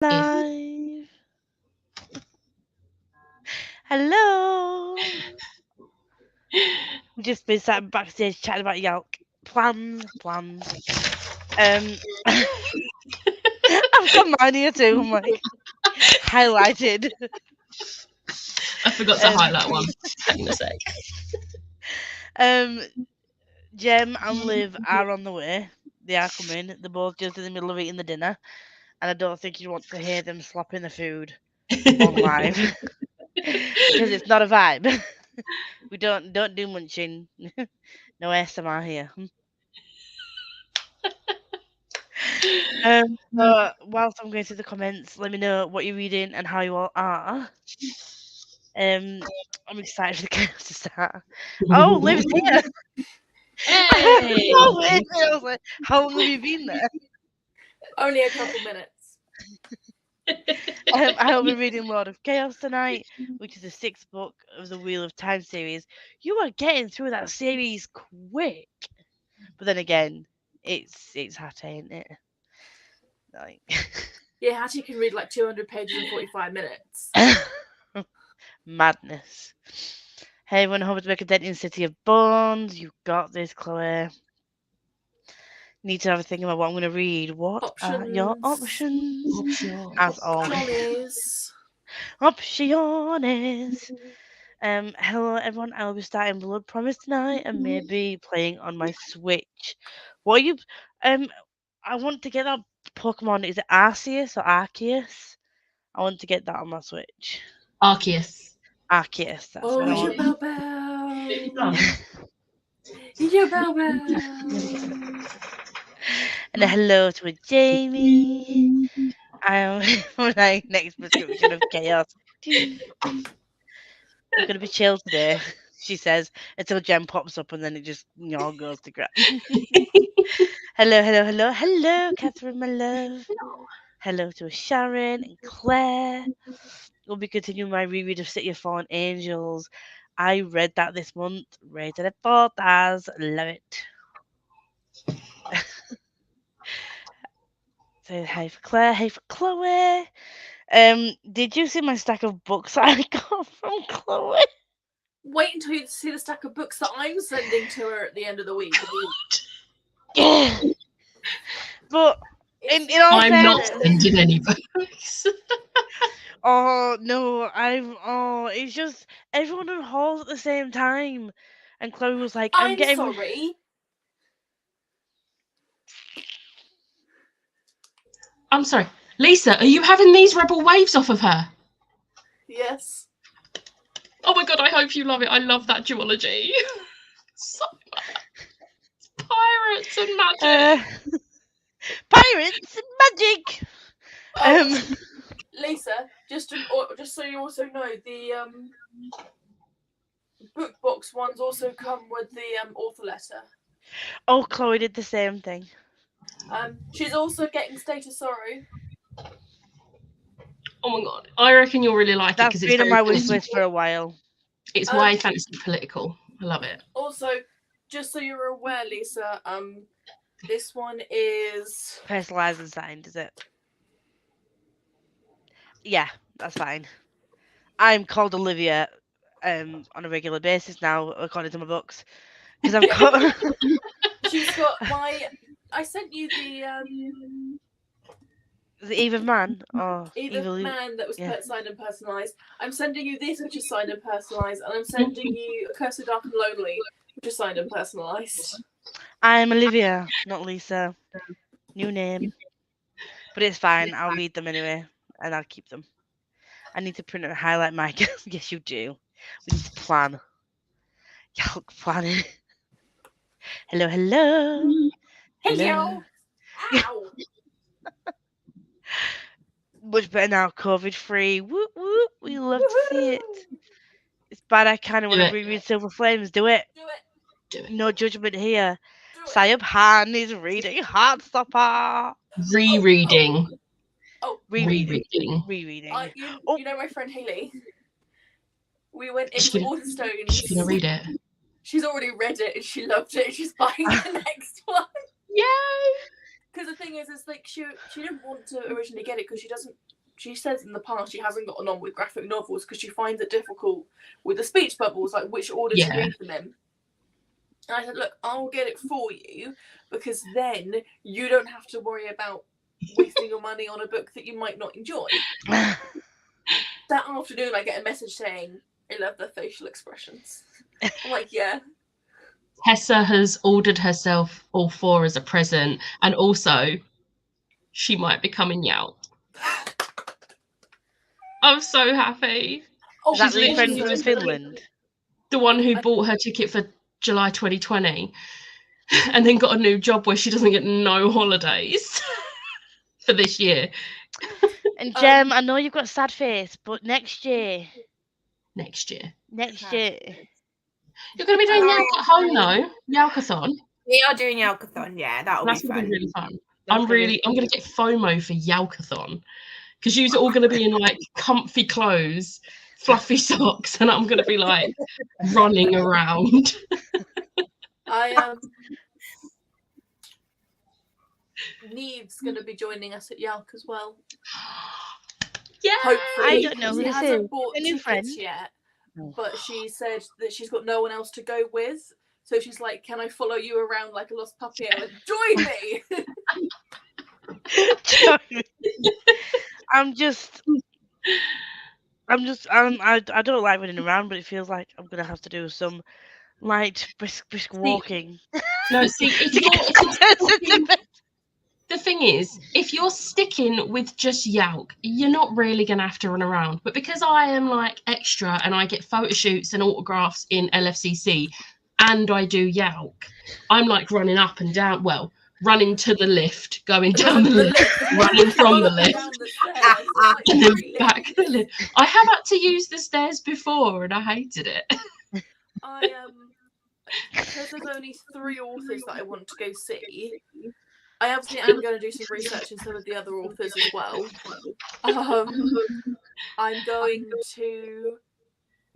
Live. Hello. We've just been sat backstage chatting about Yelk. Plans. I've got mine here too. I'm like highlighted. I forgot to highlight one. Hang on a sec. Jem and Liv are on the way. They are coming. They're both just in the middle of eating the dinner, and I don't think you want to hear them slopping the food on live because it's not a vibe. We don't do munching. No ASMR here. So whilst I'm going through the comments, let me know what you're reading and how you all are. I'm excited for the chaos to start. Oh, Liv's here! Hey! I was like, how long have you been there? Only a couple minutes. I'll be reading Lord of Chaos tonight, which is the 6th book of the Wheel of Time series. You are getting through that series quick. But then again, it's Hattie, ain't it? Like Yeah, Hattie can read like 200 pages in 45 minutes. Madness. Hey, everyone, hope to make a dent in City of Bones. You got this, Chloe. Need to have a think about what I'm going to read. What are your options? As always. Options. Hello, everyone. I'll be starting Blood Promise tonight and maybe playing on my Switch. What are you... I want to get that Pokemon. Is it Arceus or Arceus? I want to get that on my Switch. Arceus. Arceus, that's what I want. Your Bow. Your Bow. And a hello to a Jamie. I'm my next prescription of chaos. I'm gonna be chill today, she says, until Jem pops up and then it just all goes to crap. Hello, Catherine, my love. Hello to Sharon and Claire. We'll be continuing my reread of City of Fallen Angels. I read that this month, rated at 4 stars, love it. So hey for Claire, hey for Chloe. Did you see my stack of books I got from Chloe? Wait until you see the stack of books that I'm sending to her at the end of the week. But in all I'm not fairness, sending any books. oh no, it's just everyone in halls at the same time, and Chloe was like, I'm getting sorry. I'm sorry. Lisa, are you having these rebel waves off of her? Yes. Oh my god, I hope you love it. I love that duology. So much. Pirates and magic. Pirates and magic. Lisa, just so you also know, the book box ones also come with the author letter. Oh, Chloe did the same thing. She's also getting State of Sorrow. Oh my god, I reckon you'll really like it That's because it's been on very my wish fantasy. list for a while. It's way fantasy political. I love it. Also, just so you're aware, Lisa, this one is Personalised and signed, is it? Yeah, that's fine. I'm called Olivia on a regular basis now, according to my books. Because I've got. She's got my. I sent you the Eve of Man or Eve of Man that was signed and personalised. I'm sending you this, which is signed and personalised, and I'm sending you Cursed Dark and Lonely, which is signed and personalised. I'm Olivia, not Lisa. New name. But it's fine. I'll read them anyway, and I'll keep them. I need to print and highlight my. Yes, you do. We need to plan. Yelk planning. Hello. Hello. Ow. Much better now, COVID free. Whoop whoop. We love to see it. It's bad. I kind of want to reread Silver Flames. Do it. No judgment here. Sayab Han is reading Heartstopper. Rereading. Rereading. You know my friend Haley? We went into Waterstones. She's going to read it. She's already read it and she loved it. She's buying the next one. Yay! Because the thing is like she didn't want to originally get it because she says in the past she hasn't gotten on with graphic novels because she finds it difficult with the speech bubbles, like which order to read them in. And I said, look, I'll get it for you because then you don't have to worry about wasting your money on a book that you might not enjoy. That afternoon, I get a message saying, I love their facial expressions. I'm like, yeah. Tessa has ordered herself all 4 as a present, and also she might be coming out. I'm so happy. Oh, is that the friend from Finland? The one who bought her ticket for July 2020 and then got a new job where she doesn't get no holidays for this year. And Jem, I know you've got a sad face, but next year. Next year. You're going to be doing Yauk at home though. Yaukathon. We are doing Yaukathon, yeah. That'll be fun. That's going to be really fun. I'm going to get FOMO for Yaukathon because you're all going to be in like comfy clothes, fluffy socks, and I'm going to be like running around. Neve's going to be joining us at Yauk as well. Yeah, hopefully. I don't know who this is. Bought a new friend yet, but she said that she's got no one else to go with. So she's like, "Can I follow you around like a lost puppy?" I'm like, "Join me." I don't like running around, but it feels like I'm gonna have to do some light, brisk walking. No, see, the thing is, if you're sticking with just Yauk, you're not really going to have to run around. But because I am like extra and I get photo shoots and autographs in LFCC and I do Yauk, I'm like running up and down. Well, running to the lift, going down the lift, running from the lift, and then back to the lift. I have had to use the stairs before and I hated it. Because there's only 3 authors that I want to go see. I obviously am going to do some research in some of the other authors as well. I'm going to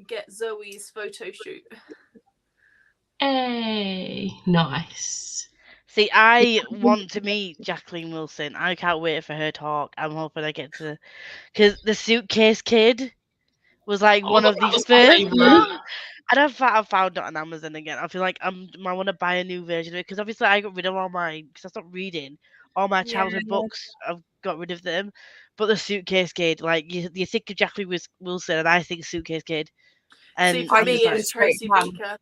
get Zoe's photo shoot. Hey, nice. See, I want to meet Jacqueline Wilson. I can't wait for her talk. I'm hoping I get to, because the Suitcase Kid was like one of the first. And I found it on Amazon again. I feel like I want to buy a new version of it because obviously I got rid of all my, because I stopped reading all my childhood books. I've got rid of them. But the Suitcase Kid, like you think of Jacqueline Wilson, and I think Suitcase Kid. And see, for me, it's Tracy Beaker.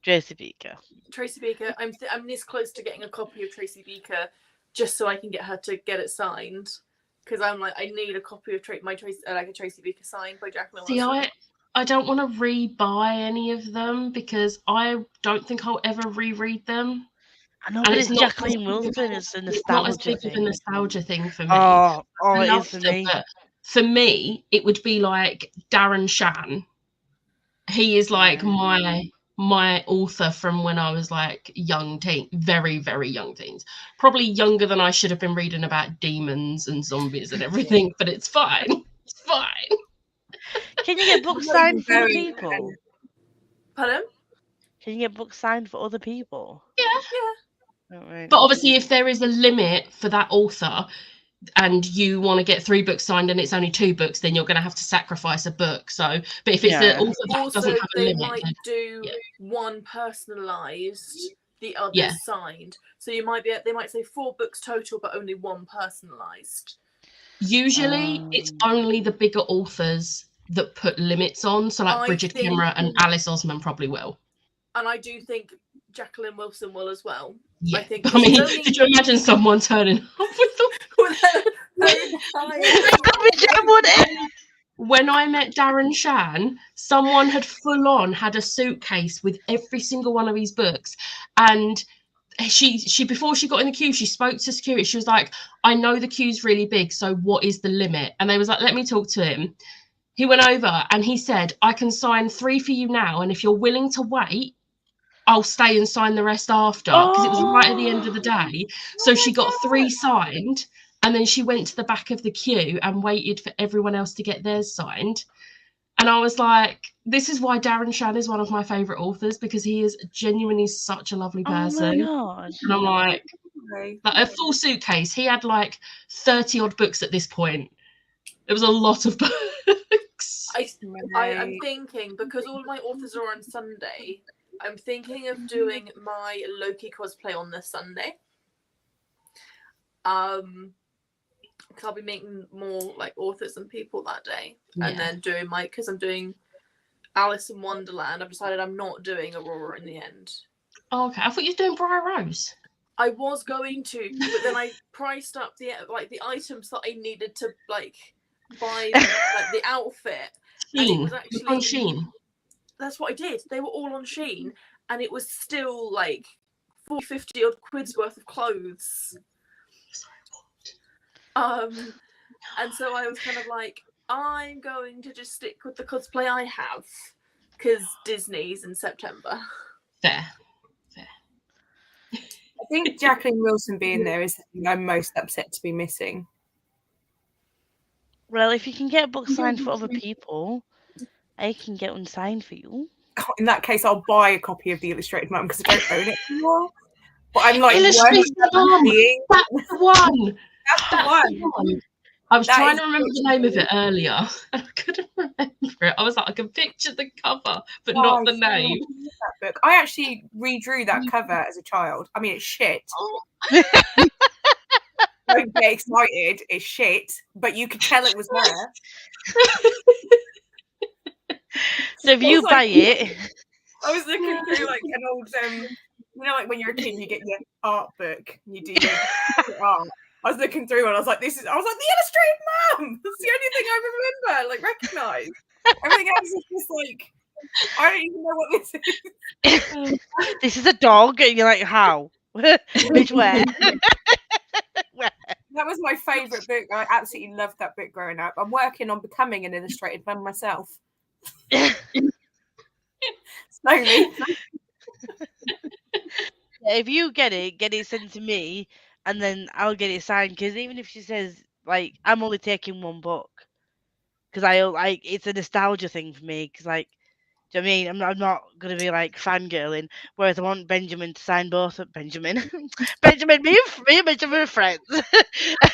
Tracy Beaker. Tracy Beaker. I'm this close to getting a copy of Tracy Beaker, just so I can get her to get it signed. Because I'm like, I need a copy of a Tracy Beaker signed by Jacqueline Wilson. I don't want to re-buy any of them because I don't think I'll ever reread them. I know, but it's Jacqueline Wilson. It's a nostalgia not as big thing. of a nostalgia thing for me. Oh, it is for me. For me, it would be like Darren Shan. He is like my author from when I was like young teen, very, very young teens. Probably younger than I should have been reading about demons and zombies and everything, but it's fine. It's fine. Can you get books signed for other people? Pardon? Can you get books signed for other people? Yeah. Right. But obviously, if there is a limit for that author and you want to get 3 books signed and it's only 2 books, then you're going to have to sacrifice a book. So, but if it's an author that doesn't have a limit, they might do one personalised, the other signed. So they might say 4 books total, but only 1 personalised. Usually, it's only the bigger authors that put limits on. So like Bridget Kemmerer and Alice Osman probably will. And I do think Jacqueline Wilson will as well. Yeah. I mean, could you imagine someone turning up with When I met Darren Shan, someone had full on had a suitcase with every single one of his books. And she before she got in the queue, she spoke to security. She was like, I know the queue's really big, so what is the limit? And they was like, let me talk to him. He went over and he said, I can sign 3 for you now. And if you're willing to wait, I'll stay and sign the rest after. Because it was right at the end of the day. So she got 3 signed. And then she went to the back of the queue and waited for everyone else to get theirs signed. And I was like, this is why Darren Shan is one of my favourite authors, because he is genuinely such a lovely person. Oh my God. And I'm like, Okay. Like a full suitcase. He had like 30 odd books at this point. It was a lot of books. I'm thinking, because all my authors are on Sunday, I'm thinking of doing my Loki cosplay on this Sunday. Because I'll be meeting more like authors and people that day, and then doing because I'm doing Alice in Wonderland. I've decided I'm not doing Aurora in the end. Oh, okay, I thought you were doing Briar Rose. I was going to, but then I priced up the items that I needed to buy the outfit. Shein. And it was actually on Shein. That's what I did. They were all on Shein, and it was still 40-50 odd quid's worth of clothes. And so I was kind of I'm going to just stick with the cosplay I have, because Disney's in September. Fair. I think Jacqueline Wilson being there is the thing I'm most upset to be missing. Well, if you can get a book signed for other people, I can get one signed for you. In that case, I'll buy a copy of the Illustrated Mum because I don't own it anymore. But I'm Illustrated Mum! That's the one! That's the one! I was trying to remember the name of it earlier, and I couldn't remember it. I was like, I can picture the cover, but not the name. That book. I actually redrew that cover as a child. I mean, it's shit. Don't get excited. It's shit, but you could tell it was there. So if you buy it, I was looking through an old, when you're a kid, you get your art book, and you do your art. I was looking through and I was like, the Illustrated Mum! That's the only thing I remember, recognise. Everything else is just I don't even know what this is. This is a dog, and you're like, how? Which where? That was my favourite book. I absolutely loved that book growing up. I'm working on becoming an Illustrated Mum myself. Slowly. If you get it sent to me, and then I'll get it signed. Because even if she says I'm only taking one book, because it's a nostalgia thing for me. Because do you know what I mean? I'm not gonna be fangirling. Whereas I want Benjamin to sign both of Benjamin, me and Benjamin are friends. I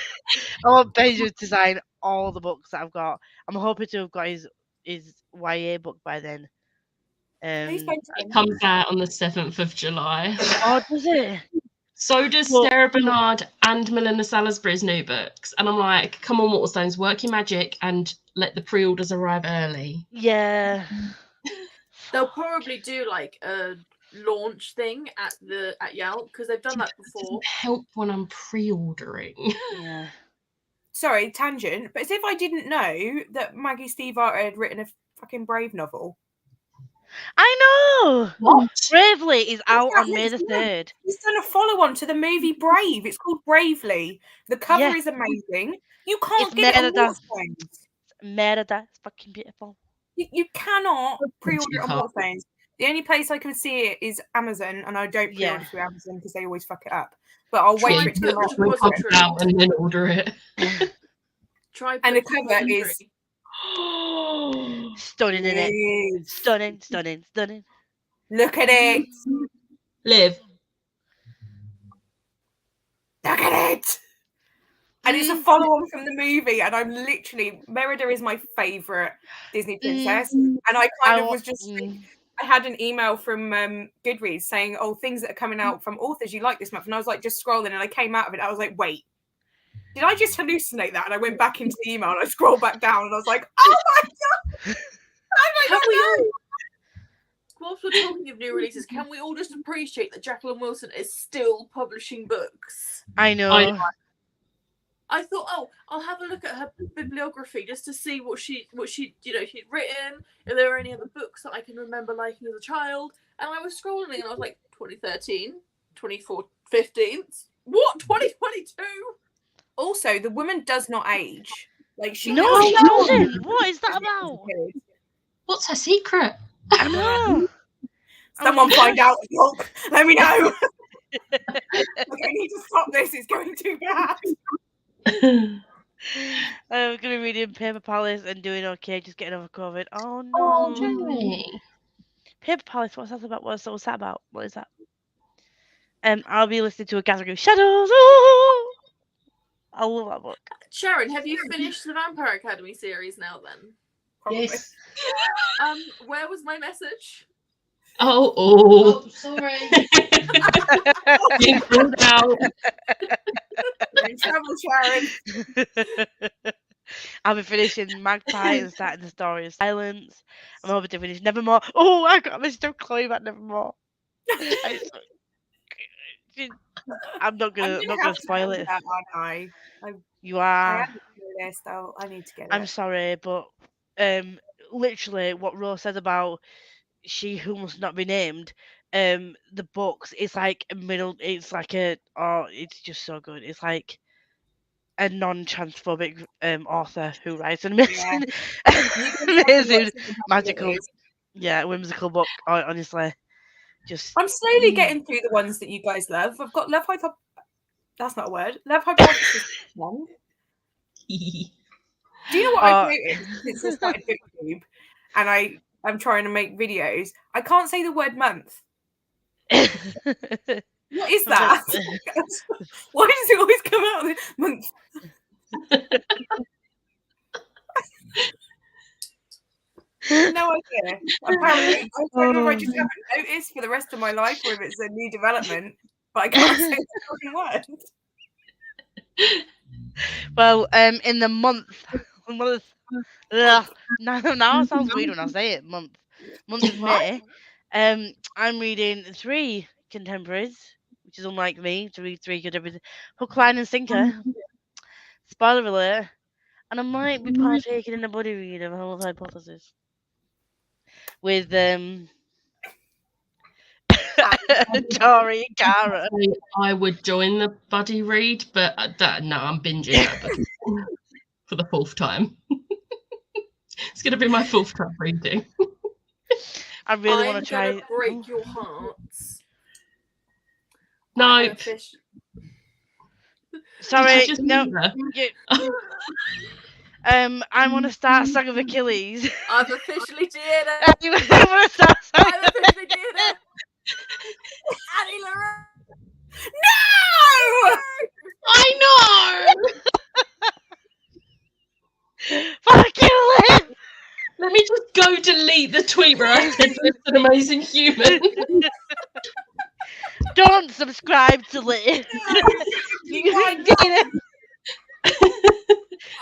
want Benjamin to sign all the books that I've got. I'm hoping to have got his YA book by then. It comes out on the 7th of July. Oh, does it? So does Sarah Bernard and Melinda Salisbury's new books. And I'm like, come on, Waterstones, work your magic and let the pre-orders arrive early. Yeah. They'll probably do a launch thing at Yelp, because they've done that before. It doesn't help when I'm pre-ordering. Yeah. Sorry, tangent, but as if I didn't know that Maggie Stiefvater had written a fucking Brave novel. I know. What? Bravely is out on May the 3rd. He's done a follow-on to the movie Brave. It's called Bravely. The cover is amazing. You can't get it on Waterstones. Merida. It's fucking beautiful. You cannot pre-order it on Waterstones. The only place I can see it is Amazon, and I don't pre-order through Amazon because they always fuck it up. But I'll wait for it to come out and then order it. And the cover is stunning, isn't it? Stunning. Look at it. Liv. Look at it. And it's a follow-on from the movie, and I'm literally Merida is my favourite Disney princess, and I kind of was just. I had an email from Goodreads saying, "Oh, things that are coming out from authors you like this month," and I was just scrolling, and I came out of it. I was like, "Wait, did I just hallucinate that?" And I went back into the email, and I scrolled back down, and I was like, "Oh my god! Whilst we're talking of new releases, can we all just appreciate that Jacqueline Wilson is still publishing books? I know. I thought, I'll have a look at her bibliography just to see what she'd written, if there were any other books that I can remember liking as a child. And I was scrolling and I was like, 2013, 2015, what? 2022? Also, the woman does not age. She doesn't. What is that about? What's her secret? I know. Someone find out. Look, let me know. I need to stop this. It's going too bad. I'm gonna be reading Paper Palace and doing okay, just getting over COVID. Oh no! Jenny. Paper Palace, what's that about? What's that about? What is that? I'll be listening to A Gathering of Shadows. Ooh! I love that book. Sharon, have you finished the Vampire Academy series now then? Probably. Yes. Where was my message? Oh, sorry. being called out. You're in trouble, Sharon. I'll be finishing Magpie and starting the story of Silence. I'm hoping to finish Nevermore. Oh, I got Mr. Chloe about Nevermore. I'm not gonna spoil it. That, aren't I? You I are. haven't seen this though. I need to get it. I'm sorry, but literally what Rose said about She Who Must Not Be Named, the books, it's like a middle. It's like it's just so good. It's like a non-transphobic author who writes an amazing, amazing magical, whimsical book. Honestly, just I'm slowly getting through the ones that you guys love. I've got Love Hypothesis. That's not a word. Love Hypothesis. One. Do you know what I've noticed since I started BookTube and I'm trying to make videos? I can't say the word month. What is that? Why does it always come out with month? No idea. Apparently, I don't know if I just haven't noticed for the rest of my life or if it's a new development, but I can't say the fucking word. Well, in the month, now it sounds weird when I say it. Month of May. I'm reading 3 contemporaries, which is unlike me to read 3 contemporaries. Hook, Line, and Sinker. Spoiler alert. And I might be partaking in a buddy read of Love Hypothesis with Tori and Cara. I would join the buddy read, but no, I'm binging that book for the 4th time. It's going to be my 4th time reading. I really want to try. I'm gonna break your hearts. No. Sorry, no. I want to start Song of Achilles. I've officially did it. You want to start Song I've officially did it. Annie Lorraine. No! I know! Fuck you, Liv! Let me just go delete the tweet where I said Liv's an amazing human. Don't subscribe to Liv.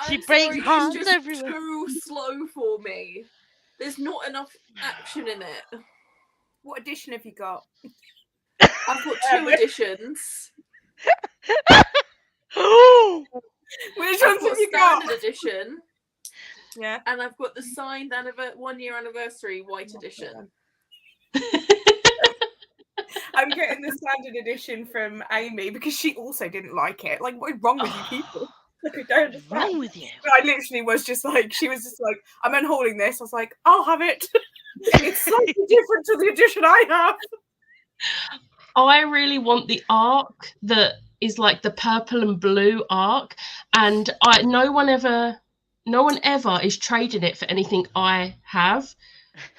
She breaks hearts it's just everywhere. too slow for me. There's not enough action in it. What edition have you got? I've got 2 editions. Which I've ones have you standard got? edition. Yeah. And I've got the signed 1-year anniversary white edition. I'm getting the standard edition from Amy because she also didn't like it. Like, what is wrong with you people? Like, I don't What's understand. wrong with you? But I literally was just like, she was just like, I'm unhauling this. I was like, I'll have it. It's slightly different to the edition I have. I really want the arc that is like the purple and blue arc, and no one ever is trading it for anything I have.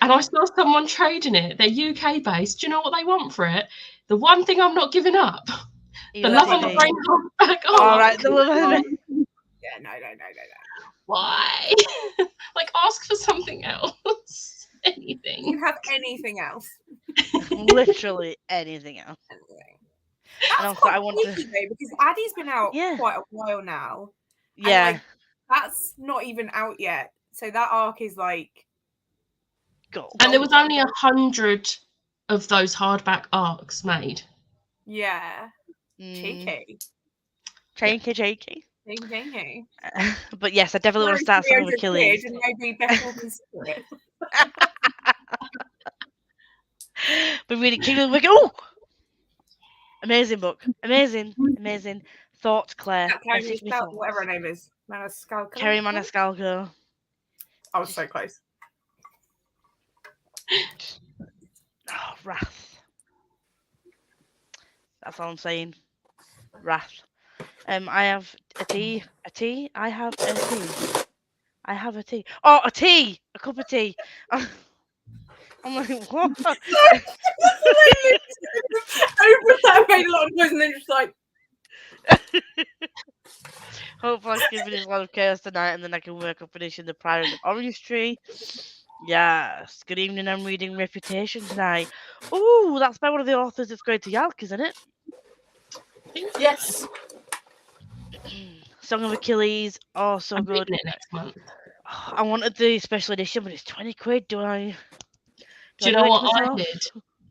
And I saw someone trading it. They're UK based. Do you know what they want for it? The one thing I'm not giving up. The Love on the Brain hardback. All right, the Love on the Brain. Yeah, no. Why? Like, ask for something else. Anything. You have anything else? Literally anything else. Anyway. And That's also, I quite want to. sneaky, though, because Addie's been out Yeah. quite a while now. And, Yeah. like, that's not even out yet. So that arc is like. Go. And there was only 100 of those hardback arcs made. Yeah. Cheeky. Cheeky. But yes, I definitely want to start Song of Achilles. And maybe Beth will consider it. But reading King of the Wicked. Oh! Amazing book. Amazing. Thought, Claire. Whatever her name is. Maniscalco. Kerry Maniscalco. I was so close. Oh, Wrath. That's all I'm saying. Wrath. I have a tea. I have a tea. Oh, a tea! A cup of tea. I'm like, what? Over that made a lot of noise, and then just like. Hopefully I can finish a lot of chaos tonight, and then I can work on finishing the Pride of Orange Tree. Yes. Good evening. I'm reading Reputation tonight. Ooh, that's by one of the authors that's going to Yalk, isn't it? Yes. Song of Achilles. Oh, so I'm good. reading it next month. Oh, I wanted the special edition, but it's 20 quid. Do I? Do you know do it what I myself? did?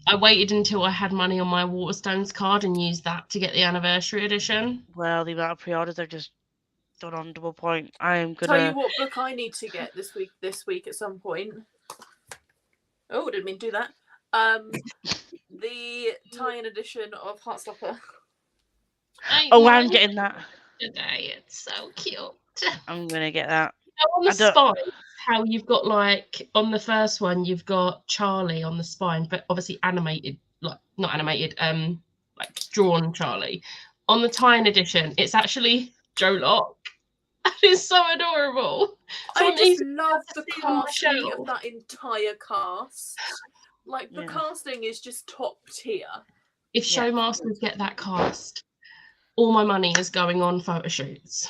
I waited until I had money on my Waterstones card and used that to get the anniversary edition. Well, the amount of pre-orders I've just done on Double Point. I am Tell you gonna. what book I need to get this week at some point. Oh, didn't mean to do that. The tie-in edition of Heartstopper. Oh, I'm getting that. Today, it's so cute. I'm gonna get that. On the I don't- spine, how you've got like on the first one, you've got Charlie on the spine, but obviously animated, like not animated, like drawn Charlie. On the tie-in edition, it's actually Joe Locke. It's so adorable. So I I'm just easy love the see on my casting shelf. of that entire cast. Like the Yeah. casting is just top tier. If Yeah. Showmasters get that cast, all my money is going on photo shoots.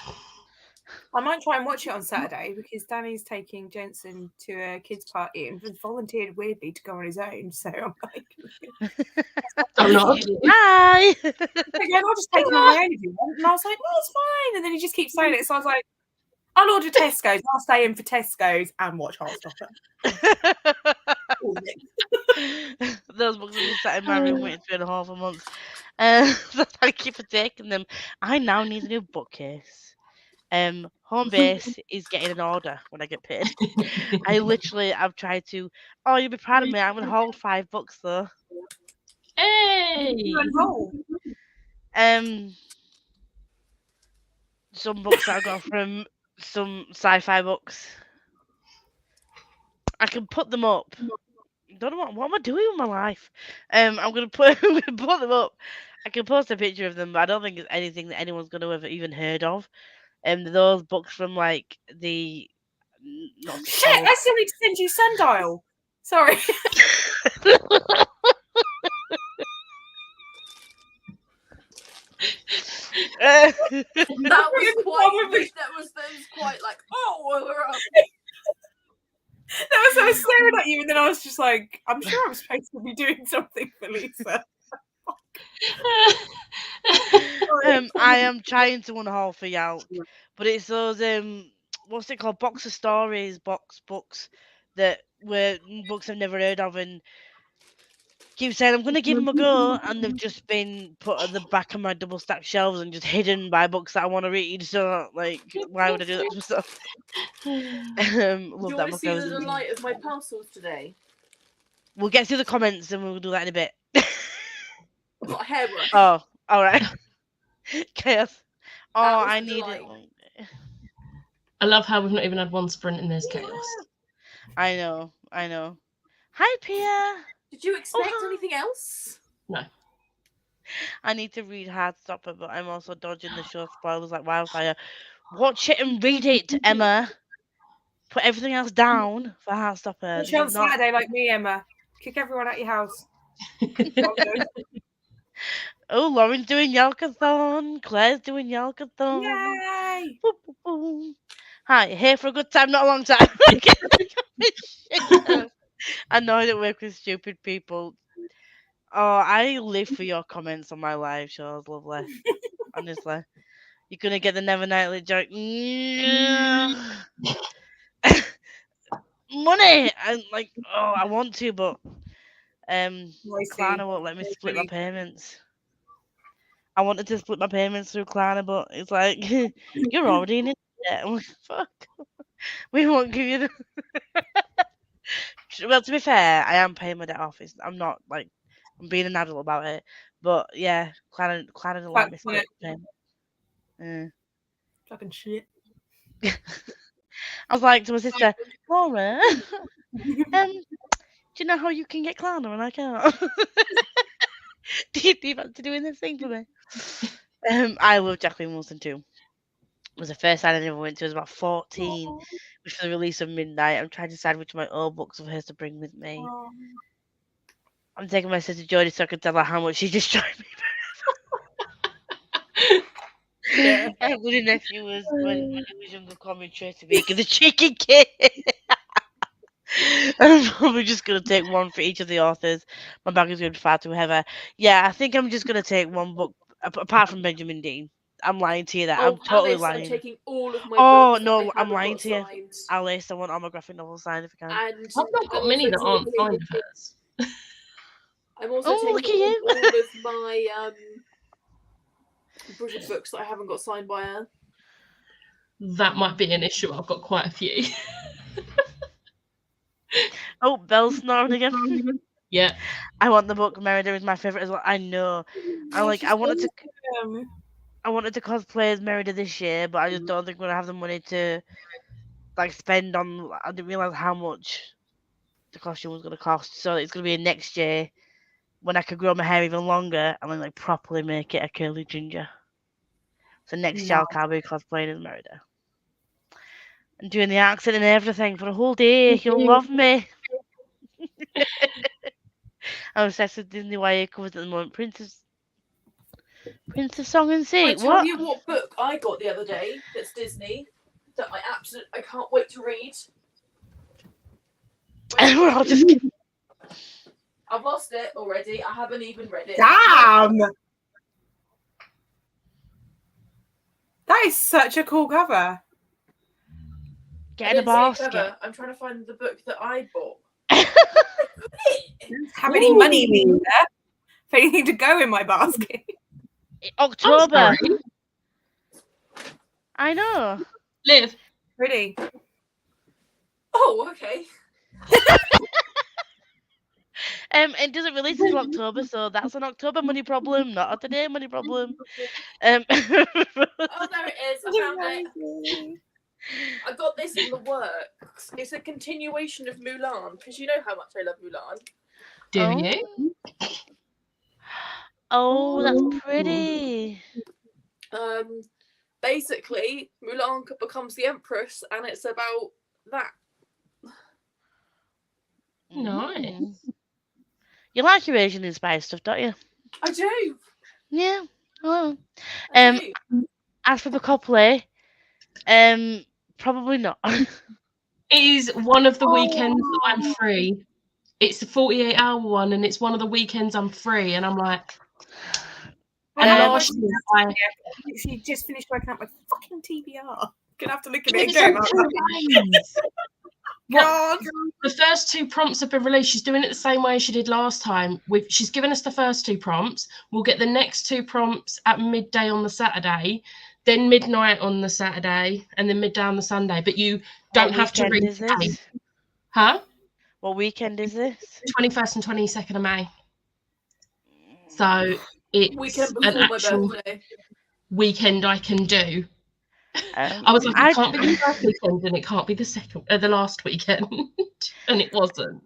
I might try and watch it on Saturday because Danny's taking Jensen to a kids' party and has volunteered weirdly to go on his own. So I'm like, I'm not. Hi. again, I'll just take him on my own if you want. And I was like, no, it's fine. And then he just keeps saying it. So I was like, I'll order Tesco's. I'll stay in for Tesco's and watch Heartstopper. Those books have been sat in my room waiting 3.5 months. So thank you for taking them. I now need a new bookcase. Home base is getting an order when I get paid. I've tried to. Oh, you'll be proud of me. I'm gonna hold 5 books though. Hey! Some books that I got from some sci-fi books. I can put them up. Don't know what am I doing with my life. I'm gonna put them up. I can post a picture of them, but I don't think it's anything that anyone's gonna have even heard of. Those books from like the not Shit, I still need to send you Sundial. Sorry. That was quite like, oh, we're up. I was staring at you, and then I was just like, I'm sure I'm supposed to be doing something for Lisa. I am trying to unhaul for Yalk, but it's those what's it called? Box of Stories, books that were books I've never heard of, and keep saying I'm gonna give them a go, and they've just been put at the back of my double stacked shelves and just hidden by books that I want to read. So like, why would I do that to myself? Love Do you that want to book. see the delight of my parcels today? We'll get through the comments and we'll do that in a bit. I've got a hairbrush. Oh, all right. Chaos. Oh, That was I the need delight. it. I love how we've not even had one sprint and there's chaos. I know. Hi, Pia. Did you expect hi. anything else? No. I need to read Heartstopper, but I'm also dodging the show spoilers like wildfire. Watch it and read it, Emma. Put everything else down for Heartstopper. Watch This on is not- Saturday like me, Emma. Kick everyone out your house. Oh, Lauren's doing Yalkathon. Claire's doing Yalkathon. Yay! Boop, boop, boop. Hi, here for a good time, not a long time. I know I don't work with stupid people. Oh, I live for your comments on my live shows, lovely. Honestly. You're gonna get the Never Nightly joke. Money! I'm like, oh, I want to, but Klarna won't let me split my payments. I wanted to split my payments through Klarna, but it's like, you're already in it. I'm like, fuck. We won't give you the... Well, to be fair, I am paying my debt off. I'm not, like, I'm being an adult about it. But, yeah, Klarna don't let me split the payment. Yeah. Fucking shit. I was like to my sister, Laura, do you know how you can get Klarna and I can't? do you fancy doing this thing for me? I love Jacqueline Wilson too. was the first signing I ever went to. I was about 14, which was the release of Midnight. I'm trying to decide which of my old books of hers to bring with me. I'm taking my sister Jodie so I can tell her how much she destroyed me. Yeah. My bloody nephew was, when he was younger, called me Tracy Beaker, the cheeky kid. I'm probably just going to take one for each of the authors. My bag is going to be far too heavy. Yeah, I think I'm just going to take one book, apart from Benjamin Dean. I'm lying to you that. I'm totally Alice, lying. I'm taking all of my Oh, books that no, I I'm haven't lying got to you. signed. Alice, I want all my graphic novels signed if I can. And I've not got many that aren't signed of hers. I'm also Oh, look at taking you. all of my British books that I haven't got signed by her. That might be an issue. I've got quite a few. Oh, Bell's snoring again. Yeah. I want the book. Merida is my favourite as well. I know. I wanted to cosplay as Merida this year, but I just don't think we're gonna have the money to spend on. I didn't realise how much the costume was gonna cost, so it's gonna be next year when I could grow my hair even longer and then properly make it a curly ginger. So next year I'll be cosplaying as Merida and doing the accent and everything for a whole day. You'll love me. I'm obsessed with Disney YA covers at the moment. Princess Song and Sea. I tell you what book I got the other day that's Disney that I can't wait to read. We're all just kidding. I've lost it already. I haven't even read it. Damn! That is such a cool cover. Get in a basket. I'm trying to find the book that I bought. Have any money neither. If anything to go in my basket. October. I know. Liv. Pretty. Oh, okay. It doesn't release until October, so that's an October money problem, not a today money problem. Oh, there it is. I found it. I got this in the works. It's a continuation of Mulan, because you know how much I love Mulan. Do you? Oh, that's pretty. Basically, Mulan becomes the Empress, and it's about that. Nice. You like your Asian inspired stuff, don't you? I do. Yeah. Well, I do. as for the cosplay, probably not. It is one of the weekends that I'm free. It's a 48-hour one, and it's one of the weekends I'm free, and I'm like. And last year, she just finished working out my fucking TBR. Gonna have to look at it again. God. The first 2 prompts have been released. She's doing it the same way she did last time. She's given us the first 2 prompts. We'll get the next 2 prompts at midday on the Saturday, then midnight on the Saturday, and then midday on the Sunday. But you don't have to read today. Huh? What weekend is this? 21st and 22nd of May. So it's an actual weekend I can do. I was like, it can't be the first weekend and it can't be the last weekend, and it wasn't.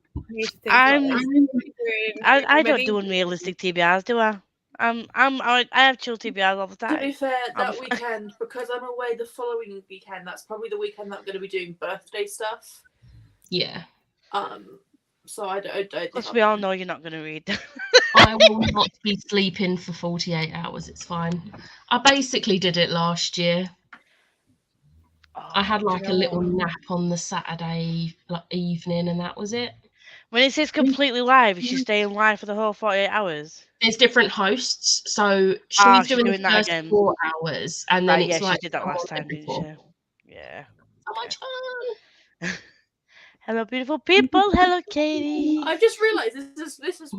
I don't do unrealistic TBRs, do I? I have chill TBRs all the time. To be fair, that weekend, because I'm away the following weekend, that's probably the weekend that I'm going to be doing birthday stuff. Yeah. So I don't. Because we all know you're not going to read. I will not be sleeping for 48 hours. It's fine. I basically did it last year. I had a little nap on the Saturday evening, and that was it. When it says completely live, is she staying live for the whole 48 hours? There's different hosts, so she's doing the first 4 hours, and then it's she did that last time, didn't she? Yeah. So much fun. Hello, beautiful people. Hello, Katie. I've just realised this is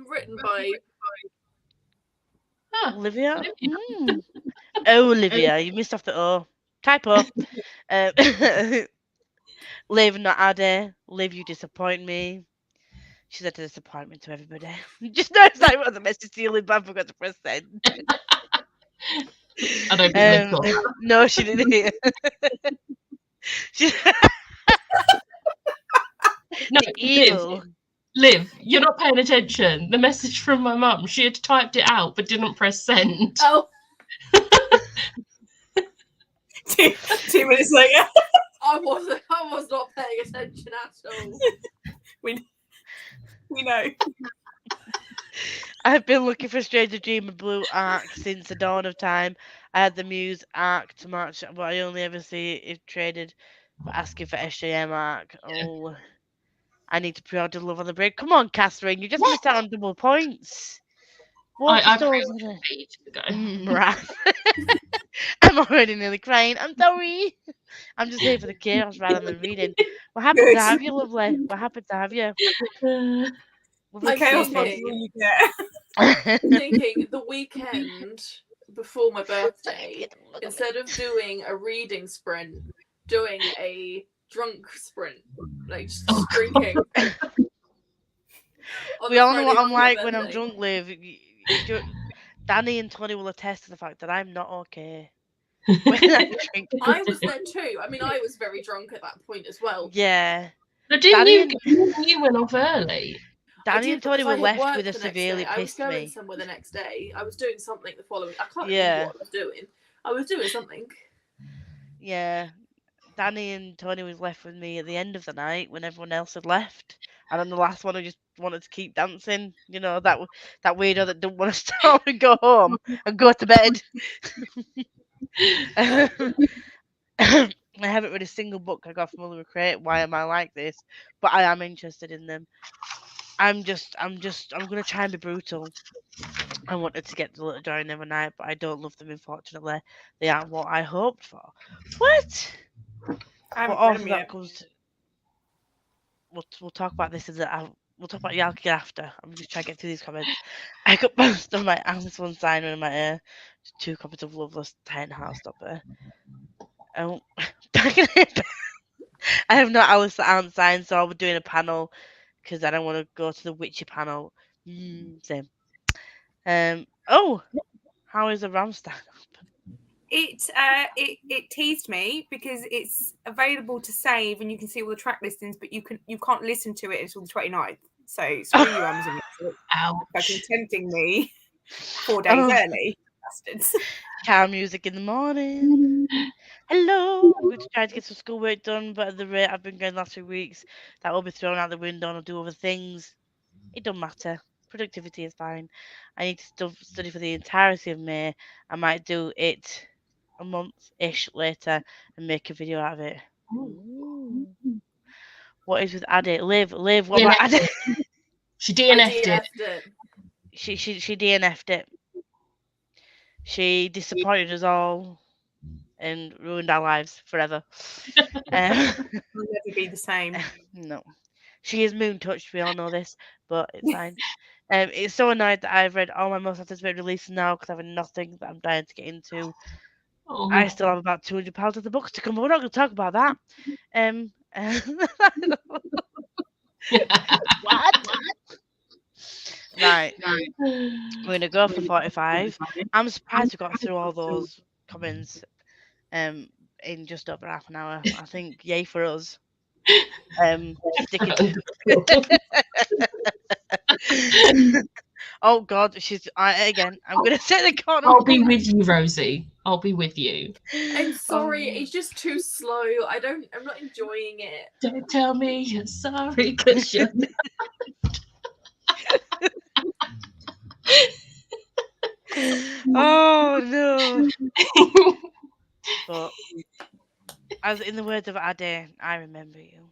written by Olivia. Oh, Olivia, you missed off the O. Typo. Liv, not Ade. Liv, you disappoint me. She said a disappointment to everybody. Just noticed I wrote the message to you, Liv, but I forgot to press send. I don't think Liv got no, she didn't hear. No, Liv, you're not paying attention. The message from my mum, she had typed it out but didn't press send. Oh. 2 minutes later. I was not paying attention at all. We know. I've been looking for Stranger Dream and Blue Arc since the dawn of time. I had the Muse Arc to match, but I only ever see it traded for asking for SJM Arc. Oh, I need to pre-order Love on the Break. Come on, Catherine, you just missed out on double points. I Waterstones. paid to go. Right. I'm already nearly crying. I'm sorry. I'm just here for the chaos rather than reading. What happened to have you, lovely? What happened to have you? The chaos mod is all you get. I'm thinking the weekend before my birthday, instead of doing a reading sprint, doing a drunk sprint, like just drinking. We all know what I'm like when I'm drunk, Liv. Danny and Tony will attest to the fact that I'm not okay when I drink. I was there too. I mean, I was very drunk at that point as well. Yeah. But didn't you went off early? Danny and Tony were left with a the next severely day. pissed I was going me. somewhere the next day. I was doing something the following. I can't remember what I was doing. I was doing something. Yeah. Danny and Tony was left with me at the end of the night when everyone else had left. And I'm the last one who just wanted to keep dancing. You know, that weirdo that didn't want to stop and go home and go to bed. I haven't read a single book I got from Oliver Crate. Why am I like this? But I am interested in them. I'm gonna try and be brutal. I wanted to get the Little Joy Never Night, but I don't love them. Unfortunately, they aren't what I hoped for. What? That comes to... We'll talk about this we'll talk about Yalki after. I'm just trying to get through these comments. I got most of my Alice One sign in my ear. 2 copies of Loveless, 10 House Stopper. Oh, I have no Alice that aren't signed, so I'll be doing a panel because I don't want to go to the witchy panel. Same. Oh, how is the Ramstein? It teased me because it's available to save and you can see all the track listings, but you can't listen to it until the 29th. So screw you, Amazon. Fucking tempting me 4 days early. Bastards. Car music in the morning. Hello. I'm going to try to get some schoolwork done, but at the rate I've been going the last 2 weeks, that will be thrown out the window and I'll do other things. It don't matter. Productivity is fine. I need to study for the entirety of May. I might do it a month-ish later and make a video out of it. Ooh. What is with Addy? Liv, what about Addy? She DNF'd it. She DNF'd it. She disappointed us all and ruined our lives forever. We'll never be the same. No. She is moon touched, we all know this, but it's fine. It's so annoyed that I've read all my most anticipated releases now because I have nothing that I'm dying to get into. Oh. I still have about £200 of the books to come, but we're not going to talk about that. What? Right. We're going to go for 45. I'm surprised we got through all those comments in just over half an hour. I think yay for us. Sticking Oh God, again. I'm gonna set the corner. I'll be with you, Rosie. I'll be with you. I'm sorry, it's just too slow. I'm not enjoying it. Don't tell me you're sorry, because you're Oh no. But as in the words of Ade, I remember you.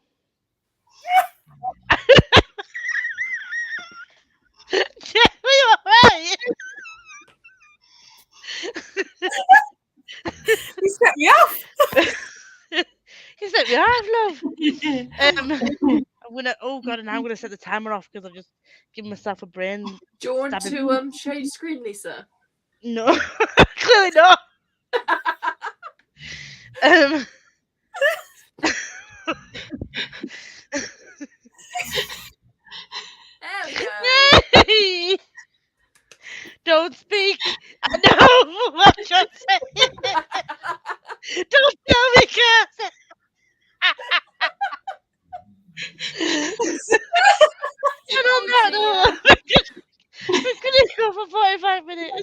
You set me off. You set me off, love. Oh God, and I'm gonna set the timer off because I've just given myself a brain. Do you want to change screen, Lisa? No, clearly not. There we go. Don't speak. I know what you're saying. Don't tell me, Cass. And on that note, we're gonna go for 45 minutes.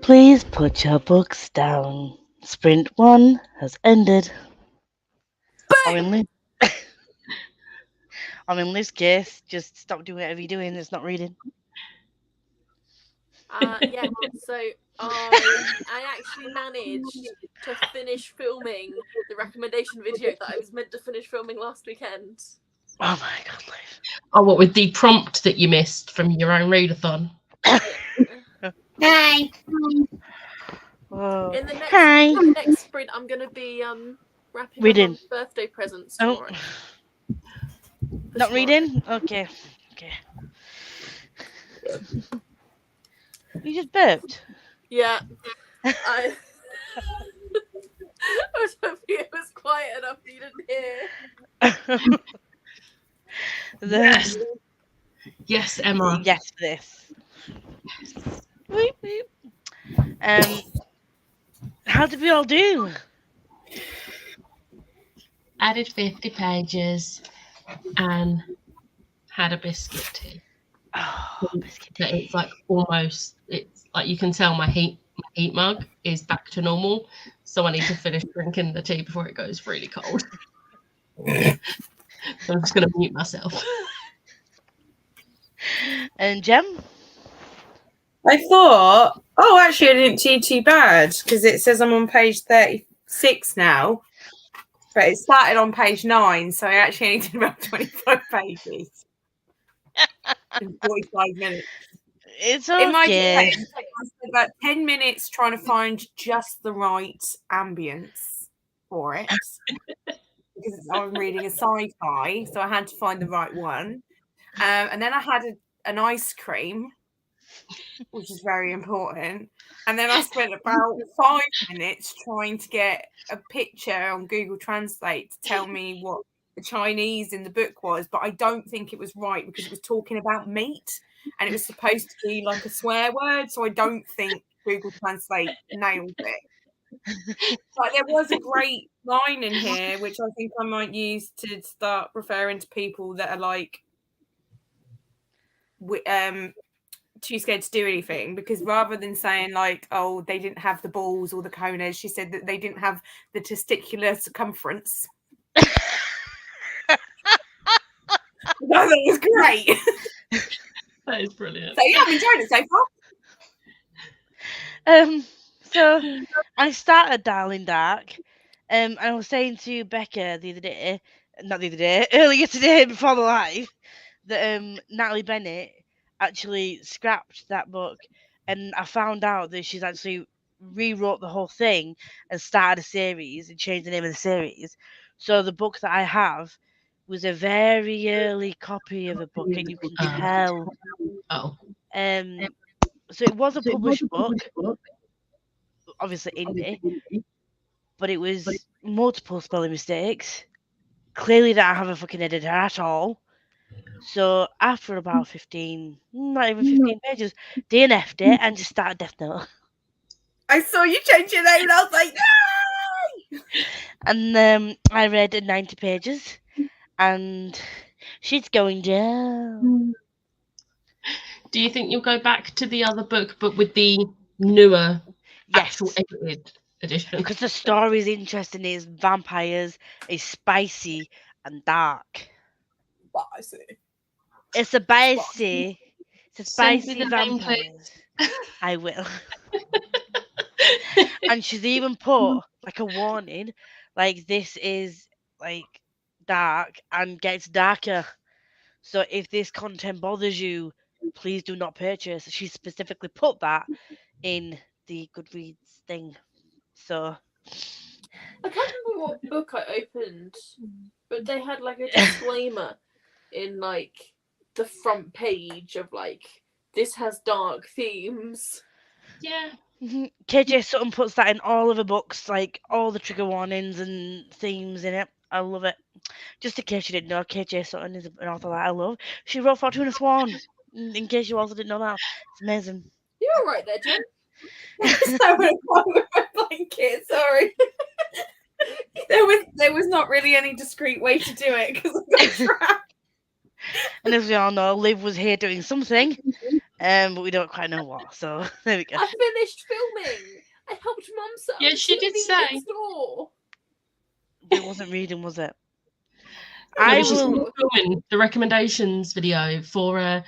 Please put your books down. Sprint 1 has ended. Or in this case, just stop doing whatever you're doing. It's not reading. Yeah, so I actually managed to finish filming the recommendation video that I was meant to finish filming last weekend. Oh my god, Liv. Oh, what with the prompt that you missed from your own readathon? Hi. Whoa. In the Hi. next sprint, I'm going to be wrapping Reading. up on birthday presents Oh. tomorrow. Not reading? Okay. You just burped. Yeah. I was hoping it was quiet enough for you didn't hear. Yes. Yes, Emma. Yes, for this. Weep, weep. How did we all do? Added 50 pages and had a biscuit tea. Oh, biscuit But tea. it's like almost, it's like you can tell my heat mug is back to normal. So I need to finish drinking the tea before it goes really cold. So I'm just going to mute myself. And Jem? I thought, oh, actually, I didn't do too bad because it says I'm on page 36 now, but it started on page 9, so I actually only did about 25 pages in 45 minutes. It's In my okay. defense, I spent about 10 minutes trying to find just the right ambience for it because I'm reading a sci-fi, so I had to find the right one. And then I had an ice cream, which is very important. And then I spent about 5 minutes trying to get a picture on Google Translate to tell me what the Chinese in the book was, but I don't think it was right because it was talking about meat and it was supposed to be like a swear word. So I don't think Google Translate nailed it. But there was a great line in here, which I think I might use to start referring to people that are like, too scared to do anything, because rather than saying like, oh, they didn't have the balls or the conas, she said that they didn't have the testicular circumference. That was great. That is brilliant. So yeah, I'm enjoying it so far. So I started Darling Dark, and I was saying to Becca earlier today before the live, that Natalie Bennett actually scrapped that book, and I found out that she's actually rewrote the whole thing and started a series and changed the name of the series. So the book that I have was a very early copy of a book, and you can tell. Oh. So it was a published book, obviously indie, but it was multiple spelling mistakes. Clearly didn't have a fucking editor at all. So after about 15, not even 15 pages, DNF'd it and just started Death Note. I saw you change your name and I was like, no! And I read 90 pages and she's going down. Do you think you'll go back to the other book, but with the newer actual Yes, edited edition? because the story is interesting. It's vampires, it's spicy and dark. Spicy. It's a spicy. It's a Send me spicy the name, vampires. I will. And she's even put like a warning, like this is like dark and gets darker. So if this content bothers you, please do not purchase. She specifically put that in the Goodreads thing. So I can't remember what book I opened, but they had like a disclaimer in like the front page of like, this has dark themes. Yeah. KJ Sutton puts that in all of her books, like all the trigger warnings and themes in it. I love it. Just in case you didn't know, KJ Sutton is an author that I love. She wrote Fortuna Swan. In case you also didn't know that, it's amazing. You're all right there, Jen. Having a fun with my blanket, sorry. There was not really any discreet way to do it because I got trapped. And as we all know, Liv was here doing something, But we don't quite know what. So there we go. I finished filming. I helped Mum set up Yeah, the she did TV say. next door. It wasn't reading, was it? No, I but she's will. filming the recommendations video for the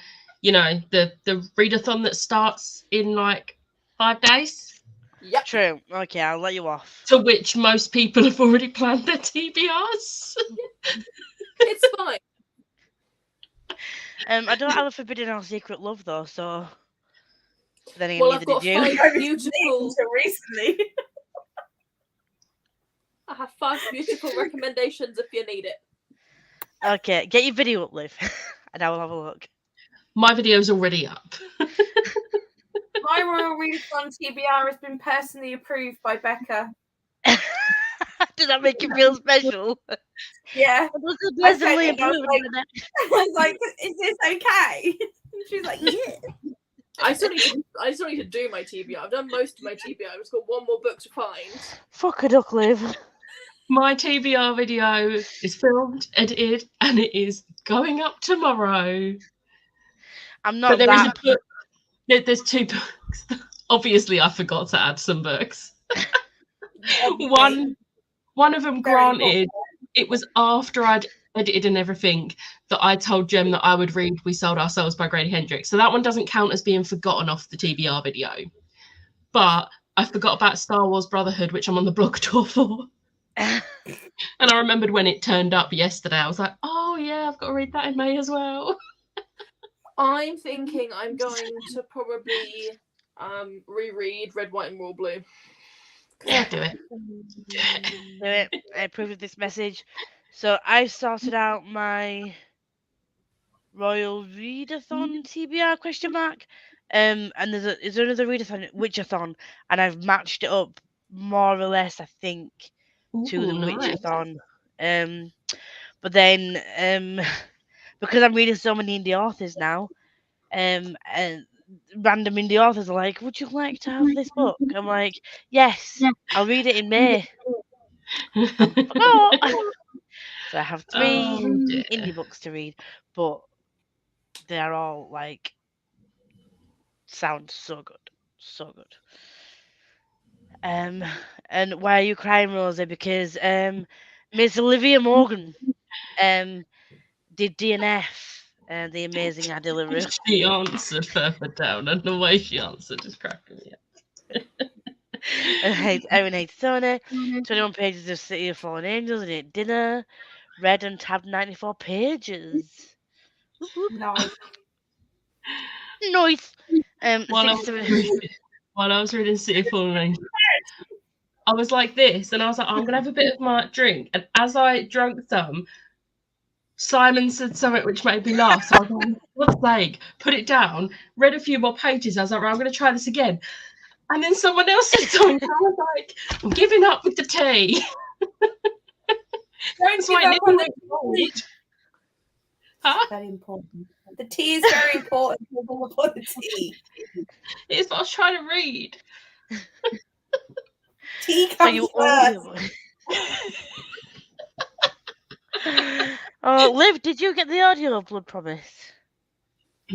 readathon that starts in like 5 days. Yep. True. Okay, I'll let you off. To which most people have already planned their TBRs. It's fine. I don't have a Forbidden or Secret Love though, so then again, Well, neither I've got did you. 5 beautiful. Until recently. I have 5 beautiful recommendations if you need it. Okay, get your video up, Liv, and I will have a look. My video's already up. My Royal Readathon TBR has been personally approved by Becca. Does that make you feel special? Yeah. It was I pleasantly said it, I was approved. I was like, is this okay? And she's like, yeah. I still need to do my TBR. I've done most of my TBR. I've just got one more book to find. Fuck a duck, Liv. My TBR video is filmed, edited, and it is going up tomorrow. I'm not But there is that. a book. There's 2 books. Obviously, I forgot to add some books. One of them, Very granted, it was after I'd edited and everything that I told Jem that I would read We Sold Ourselves by Grady Hendrix. So that one doesn't count as being forgotten off the TBR video. But I forgot about Star Wars Brotherhood, which I'm on the blog tour for. And I remembered when it turned up yesterday. I was like, oh yeah, I've got to read that in May as well. I'm thinking I'm going to probably reread Red, White, and Royal Blue. Yeah, do it. Do it. I approve of this message. So I've sorted out my Royal Readathon TBR question mark. And is there another Readathon, Witchathon, and I've matched it up more or less, I think, to the nice. Witchathon. But then because I'm reading so many indie authors now, and random indie authors are like, would you like to have this book? I'm like, yes, I'll read it in May. Oh. So I have 3 indie books to read, but they're all like sound so good. And why are you crying, Rosie? Because Miss Olivia Morgan did DNF and the amazing Adilla. She answered further down, and the way she answered is cracking me up. Erin hates Tony. 21 pages of City of Fallen Angels and ate dinner. Read and tabbed 94 pages. Nice. Nice. While I was reading City of Fallen Angels, I was like this, and I was like, I'm gonna have a bit of my drink. And as I drank some, Simon said something which made me laugh. So I was like, what's sake, put it down, read a few more pages. I was like, right, I'm gonna try this again. And then someone else said something. I was like, I'm giving up with the tea. Don't give up on the tea. Huh? Very important. The tea is very important. Give up on the tea. It's what I was trying to read. Tea comes first. Oh, Liv, did you get the audio of Blood Promise?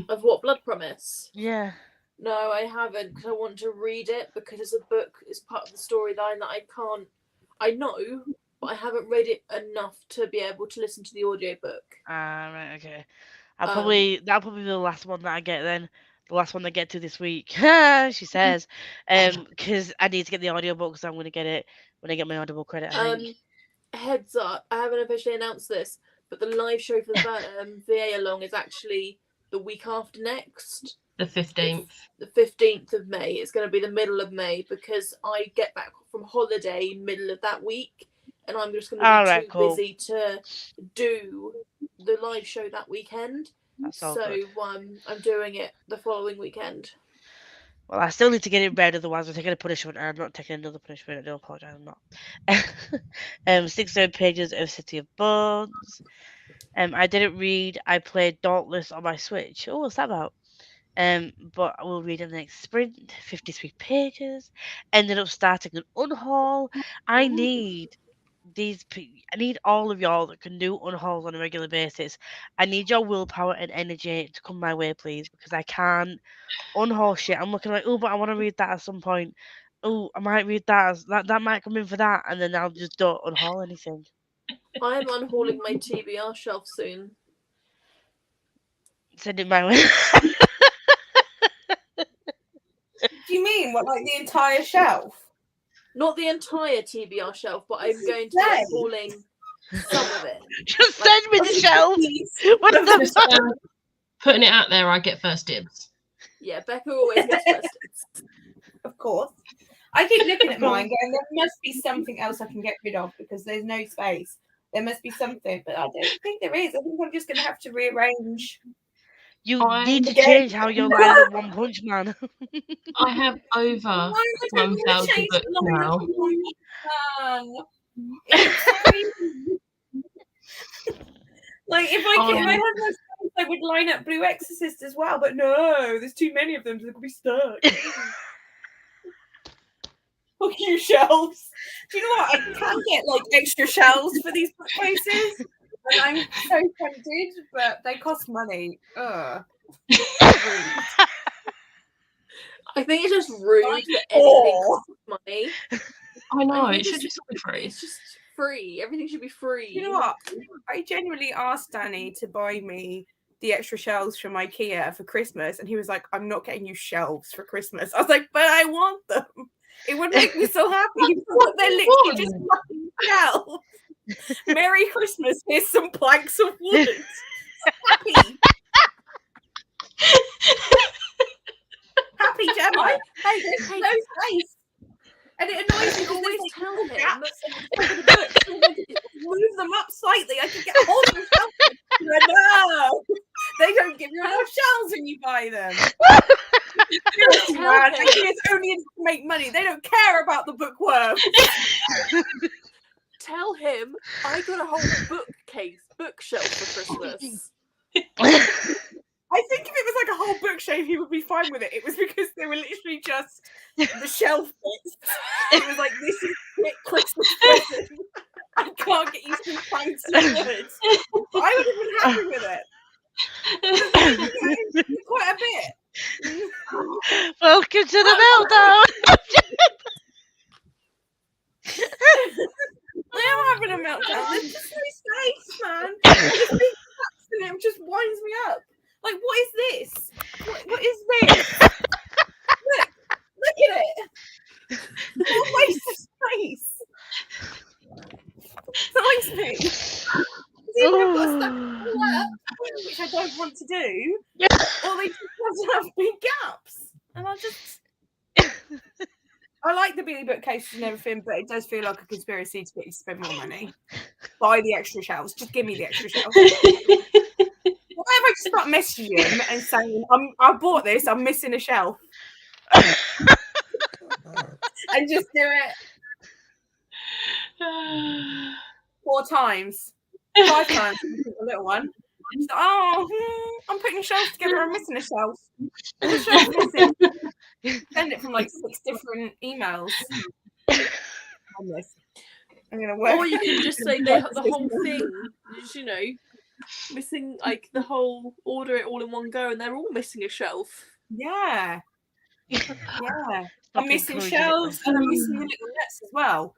Of what, Blood Promise? Yeah. No, I haven't, because I want to read it, because it's a book, it's part of the storyline that I know, but I haven't read it enough to be able to listen to the audiobook. Right, okay. That'll probably be the last one that I get then. The last one I get to this week. She says. Because I need to get the audiobook, so I'm going to get it when I get my Audible credit, I think. Heads up, I haven't officially announced this, but the live show for the VA Along is actually the week after next. The 15th. The 15th of May. It's going to be the middle of May, because I get back from holiday middle of that week, and I'm just going to be too busy to do the live show that weekend. So I'm doing it the following weekend. Well, I still need to get it read, otherwise I'm taking a punishment, and I'm not taking another punishment. I do apologise, I'm not. 6 pages of City of Bones. I didn't read. I played Dauntless on my Switch. Oh, what's that about? But I will read in the next sprint. 53 pages. Ended up starting an unhaul. I need I need all of y'all that can do unhauls on a regular basis. I need your willpower and energy to come my way, please, because I can't unhaul shit. I'm looking like, oh, but I want to read that at some point. Oh, I might read that. That might come in for that, and then I'll just don't unhaul anything. I'm unhauling my TBR shelf soon. Send it my way. Do you mean what, like the entire shelf? Not the entire TBR shelf, but I'm going to be hauling some of it. Just send me the shelf. What the Just, fuck? putting it out there, I get first dibs. Yeah, Becca always gets first dibs. Of course. I keep looking at mine going, there must be something else I can get rid of because there's no space. There must be something, but I don't think there is. I think I'm just going to have to rearrange. You need to change how you're line up One Punch Man. I have over 1,000 books now. Like if I had my space, I would line up Blue Exorcist as well, but no, there's too many of them, so they're gonna be stuck. Fuck you, shelves. Do you know what? I can get like extra shelves for these bookcases, and I'm so tempted, but they cost money. Ugh. I think it's just rude that anything costs money. I know, it should just be free. It's just free. Everything should be free. You know what? I genuinely asked Danny to buy me the extra shelves from IKEA for Christmas, and he was like, "I'm not getting you shelves for Christmas." I was like, "But I want them. It would make me so happy." They're literally just fucking shelves. Merry Christmas. Here's some planks of wood. Happy. Happy Gemma. Hey, there's no space. And it annoys me because always tell him. Move them up slightly. I can get a hold of them. No, they don't give you enough shells when you buy them. It's only to make money. They don't care about the bookworm. Tell him I got a whole bookshelf for Christmas. I think if it was like a whole bookshelf, he would be fine with it. It was because they were literally just the shelf bits. It was like, this is quick Christmas present. I can't get you some fancy words. I would have been happy with it. Quite a bit. Welcome to the meltdown. I am having a meltdown. There's just no space, man. It just winds me up. Like, what is this? What is this? Look at it. What a waste of space. Annoys me. Even I've got stuff which I don't want to do, or they just doesn't have big gaps. And I just... I like the Billy bookcases and everything, but it does feel like a conspiracy to get you to spend more money. Buy the extra shelves. Just give me the extra shelves. Why if I start messaging him and saying, I bought this, I'm missing a shelf. And just do it 4 times. 5 times, a little one. Just, I'm putting shelves together, I'm missing a shelf. The shelf missing. Send it from like 6 different emails. I'm gonna work. Or you can just say the whole thing, just, you know, missing like the whole, order it all in one go, and they're all missing a shelf. Yeah. Yeah. I'm missing shelves and I'm missing the little nuts as well.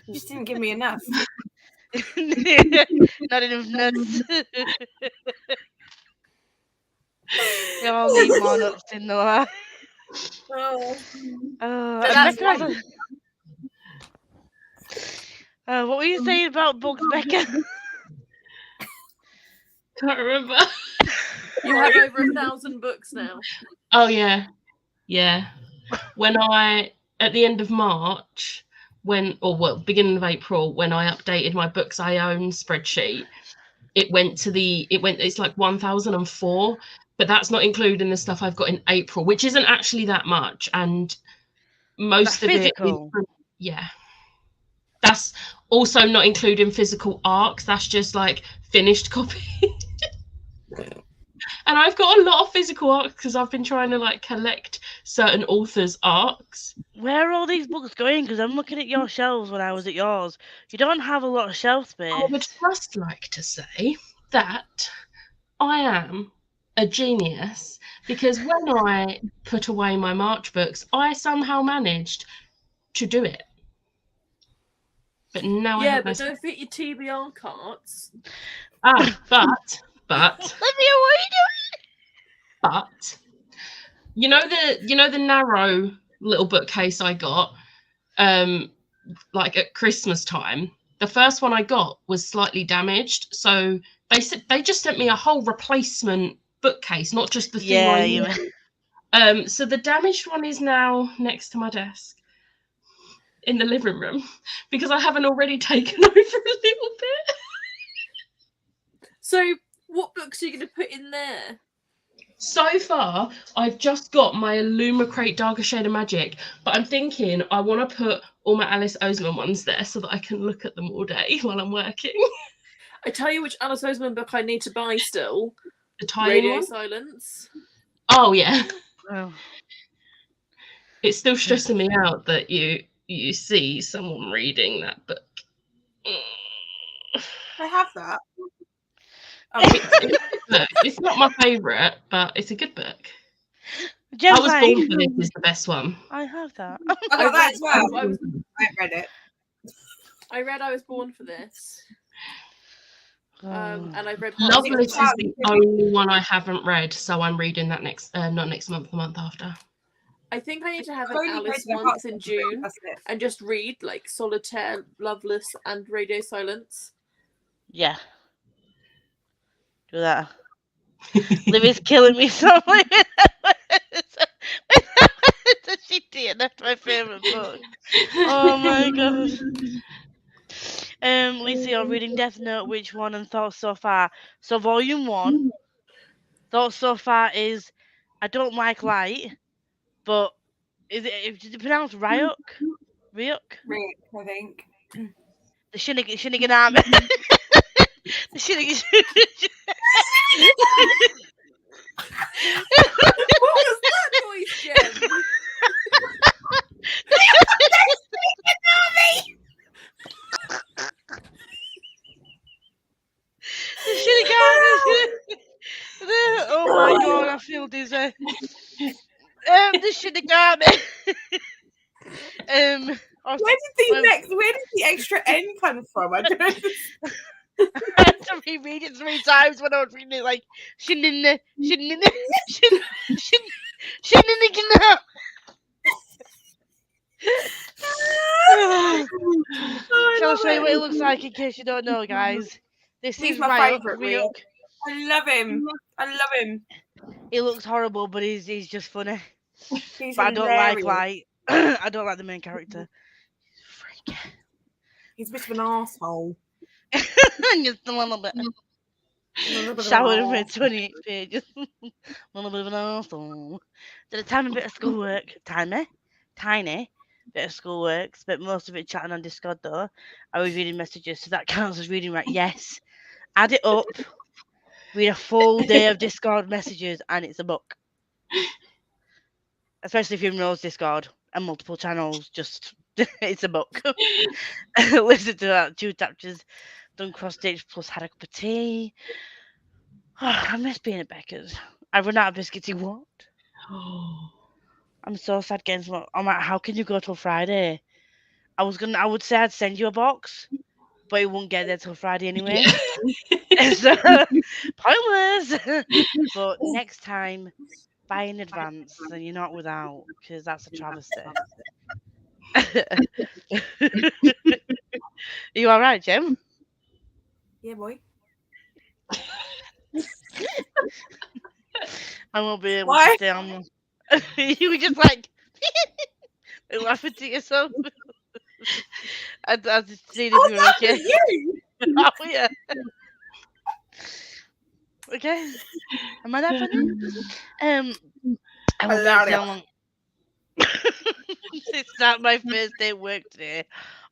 You just didn't give me enough. Not enough nuts. You all need more nuts in the life. What were you saying about books, Becca? Can't remember. You have over 1,000 books now. Oh yeah. When at the end of March, beginning of April, when I updated my books I own spreadsheet, it's like 1,004, but that's not including the stuff I've got in April, which isn't actually that much, and most of physical. It is, that's also not including physical arcs. That's just like finished copy. And I've got a lot of physical arcs because I've been trying to like collect certain authors' arcs. Where are all these books going? Because I'm looking at your shelves when I was at yours. You don't have a lot of shelf space. I would just like to say that I am a genius because when I put away my March books, I somehow managed to do it. But now I Yeah, have but no don't forget your TBR cards. but Olivia, what are you but you know the narrow little bookcase I got like at Christmas time. The first one I got was slightly damaged, so they just sent me a whole replacement bookcase, not just the thing I knew. So the damaged one is now next to my desk in the living room because I haven't already taken over a little bit. So, what books are you going to put in there? So far, I've just got my Illumicrate Darker Shade of Magic, but I'm thinking I want to put all my Alice Oseman ones there so that I can look at them all day while I'm working. I tell you which Alice Oseman book I need to buy still. The tiny Radio one? Silence. Oh, yeah. Oh. It's still stressing me out that you see someone reading that book. I have that. It's not my favourite, but it's a good book. Gem's I Was Born for This is the best one. I have that. I got that as well. I haven't read it. I read I Was Born for This. And I've read Loveless is the only one I haven't read, so I'm reading that not next month, the month after. I think I need to have an Alice once in June and just read like Solitaire, Loveless, and Radio Silence. Yeah. Do that. Livy's killing me so much. She did. That's my favourite book. Oh my god. Lisa, you're reading Death Note. Which one and thoughts so far? So volume 1. Thoughts so far is I don't like light, but is it pronounced Ryuk? Ryuk? I think. The Shinigami army. The Shinigami. What was that noise, Jen? The Shinigami. Oh my god, I feel dizzy. The Shinigami. Where did the extra N come from? I don't know. I had to reread it 3 times when I was reading it, like Shinigami. Shall I show you what it looks like in case you don't know, guys? This He's is my Ryuk. favourite Ryuk. I love him. He looks horrible, but he's just funny. He's but I don't like I don't like the main character. He's a freak. He's a bit of an arsehole. Just a little bit. Showered for 28 pages. A little bit of an arsehole. Did a tiny bit of schoolwork. Tiny bit of schoolwork. Spent most of it chatting on Discord though. I was reading messages, so that counts as reading, right? Yes. Add it up. Read a full day of Discord messages and it's a book. Especially if you're in Rose Discord and multiple channels, just it's a book. Listen to that. 2 chapters. Done cross stitch plus had a cup of tea. Oh, I miss being at Becca's. I run out of biscuits. What? I'm so sad getting some. I'm like, how can you go till Friday? I would say I'd send you a box, but it won't get there till Friday anyway. So pointless. But next time, buy in advance, and you're not without, because that's a travesty. Are you all right, Jim? Yeah, boy. I won't be able to stay on. You were just like laughing to yourself. I just seen if you were okay. You? Oh yeah. Okay. Am I that funny? I won't be able to stay on long. It's not my first day at work today.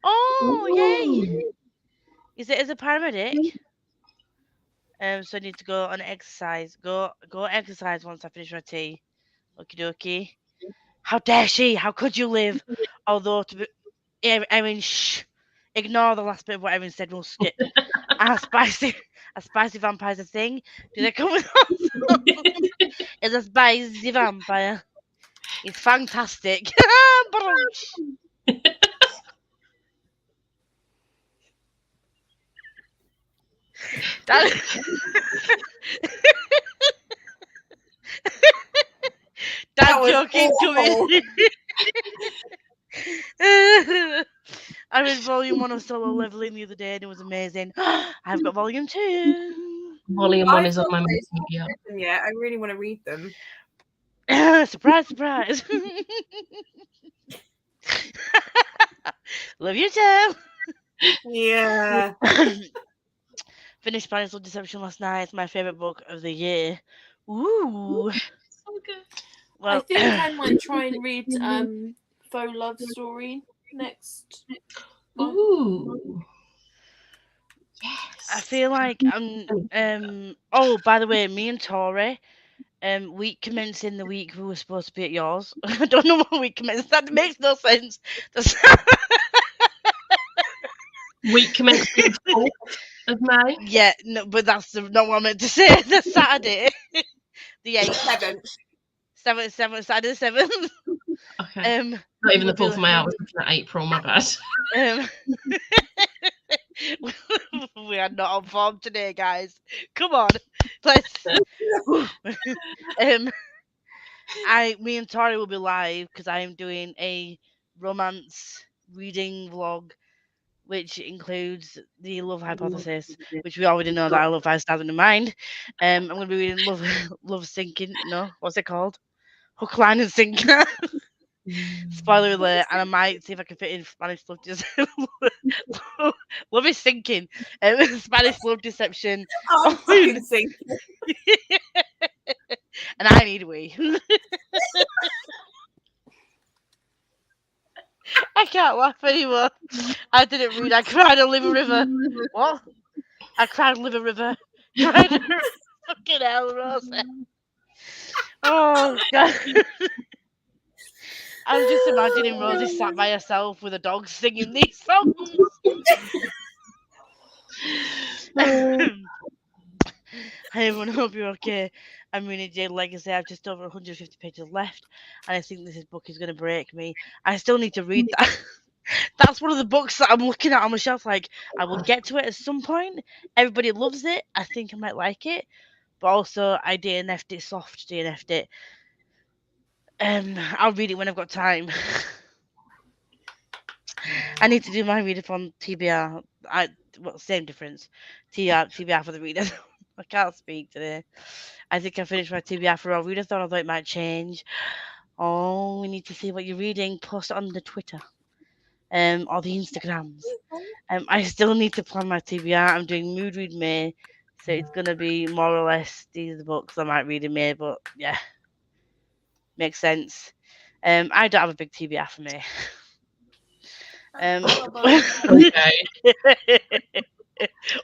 Oh yay! Is it as a paramedic? So I need to go on exercise. Go exercise once I finish my tea. Okie dokie. How dare she? How could you live? Although to be, Erin, shh. Ignore the last bit of what Erin said. We'll skip. A spicy vampire's a thing. Do they come with Is a spicy vampire? It's fantastic. Dad joking to me. I read volume 1 of Solo Leveling the other day and it was amazing. I've got volume 2. Volume 1 is on my media. Yeah, I really want to read them. Surprise, surprise. Love you too. Yeah. Finished Spanish Love Deception last night. It's my favourite book of the year. Ooh. So good. Well, I think I might try and read Faux Love Story next. Ooh. Yes. I feel like oh, by the way, me and Tori, week commencing the week we were supposed to be at yours. I don't know what week commencing. That makes no sense. Week commencing the 4th of May. Yeah, no, but that's not what I meant to say. The Saturday, the 8th, 7th, Saturday the 7th. Okay. Not even the 4th of May. I was looking at April. My bad. We are not on form today, guys. Come on, let's. Me and Tori will be live because I am doing a romance reading vlog, which includes the Love Hypothesis, which we already know that I love 5 stars in the mind. I'm going to be reading Love Sinking. No, what's it called? Hook, Line, and Sinker. Spoiler alert, and I might see if I can fit in Spanish Love Deception. Love is Sinking. Spanish Love Deception. I'm fucking sinking. And I need a wee. I can't laugh anymore. I didn't read. I cried on Liver River. What? I cried on Liver River. Fucking hell, Rosa. Oh, God. I was just imagining Rosie sat by herself with a dog singing these songs. Hey everyone, hope you're okay. I'm reading Jade Legacy. I have just over 150 pages left, and I think this book is going to break me. I still need to read that. That's one of the books that I'm looking at on my shelf. Like, I will get to it at some point. Everybody loves it. I think I might like it, but also I DNF'd it, soft DNF'd it. I'll read it when I've got time. I need to do my reader on TBR. Same difference. TBR for the reader. I can't speak today. I think I finished my TBR for our reader. Thought it might change. Oh, we need to see what you're reading. Post it on the Twitter, or the Instagrams. I still need to plan my TBR. I'm doing Mood Read May, so it's gonna be more or less these are the books I might read in May. But yeah. Makes sense. I don't have a big TBR for me.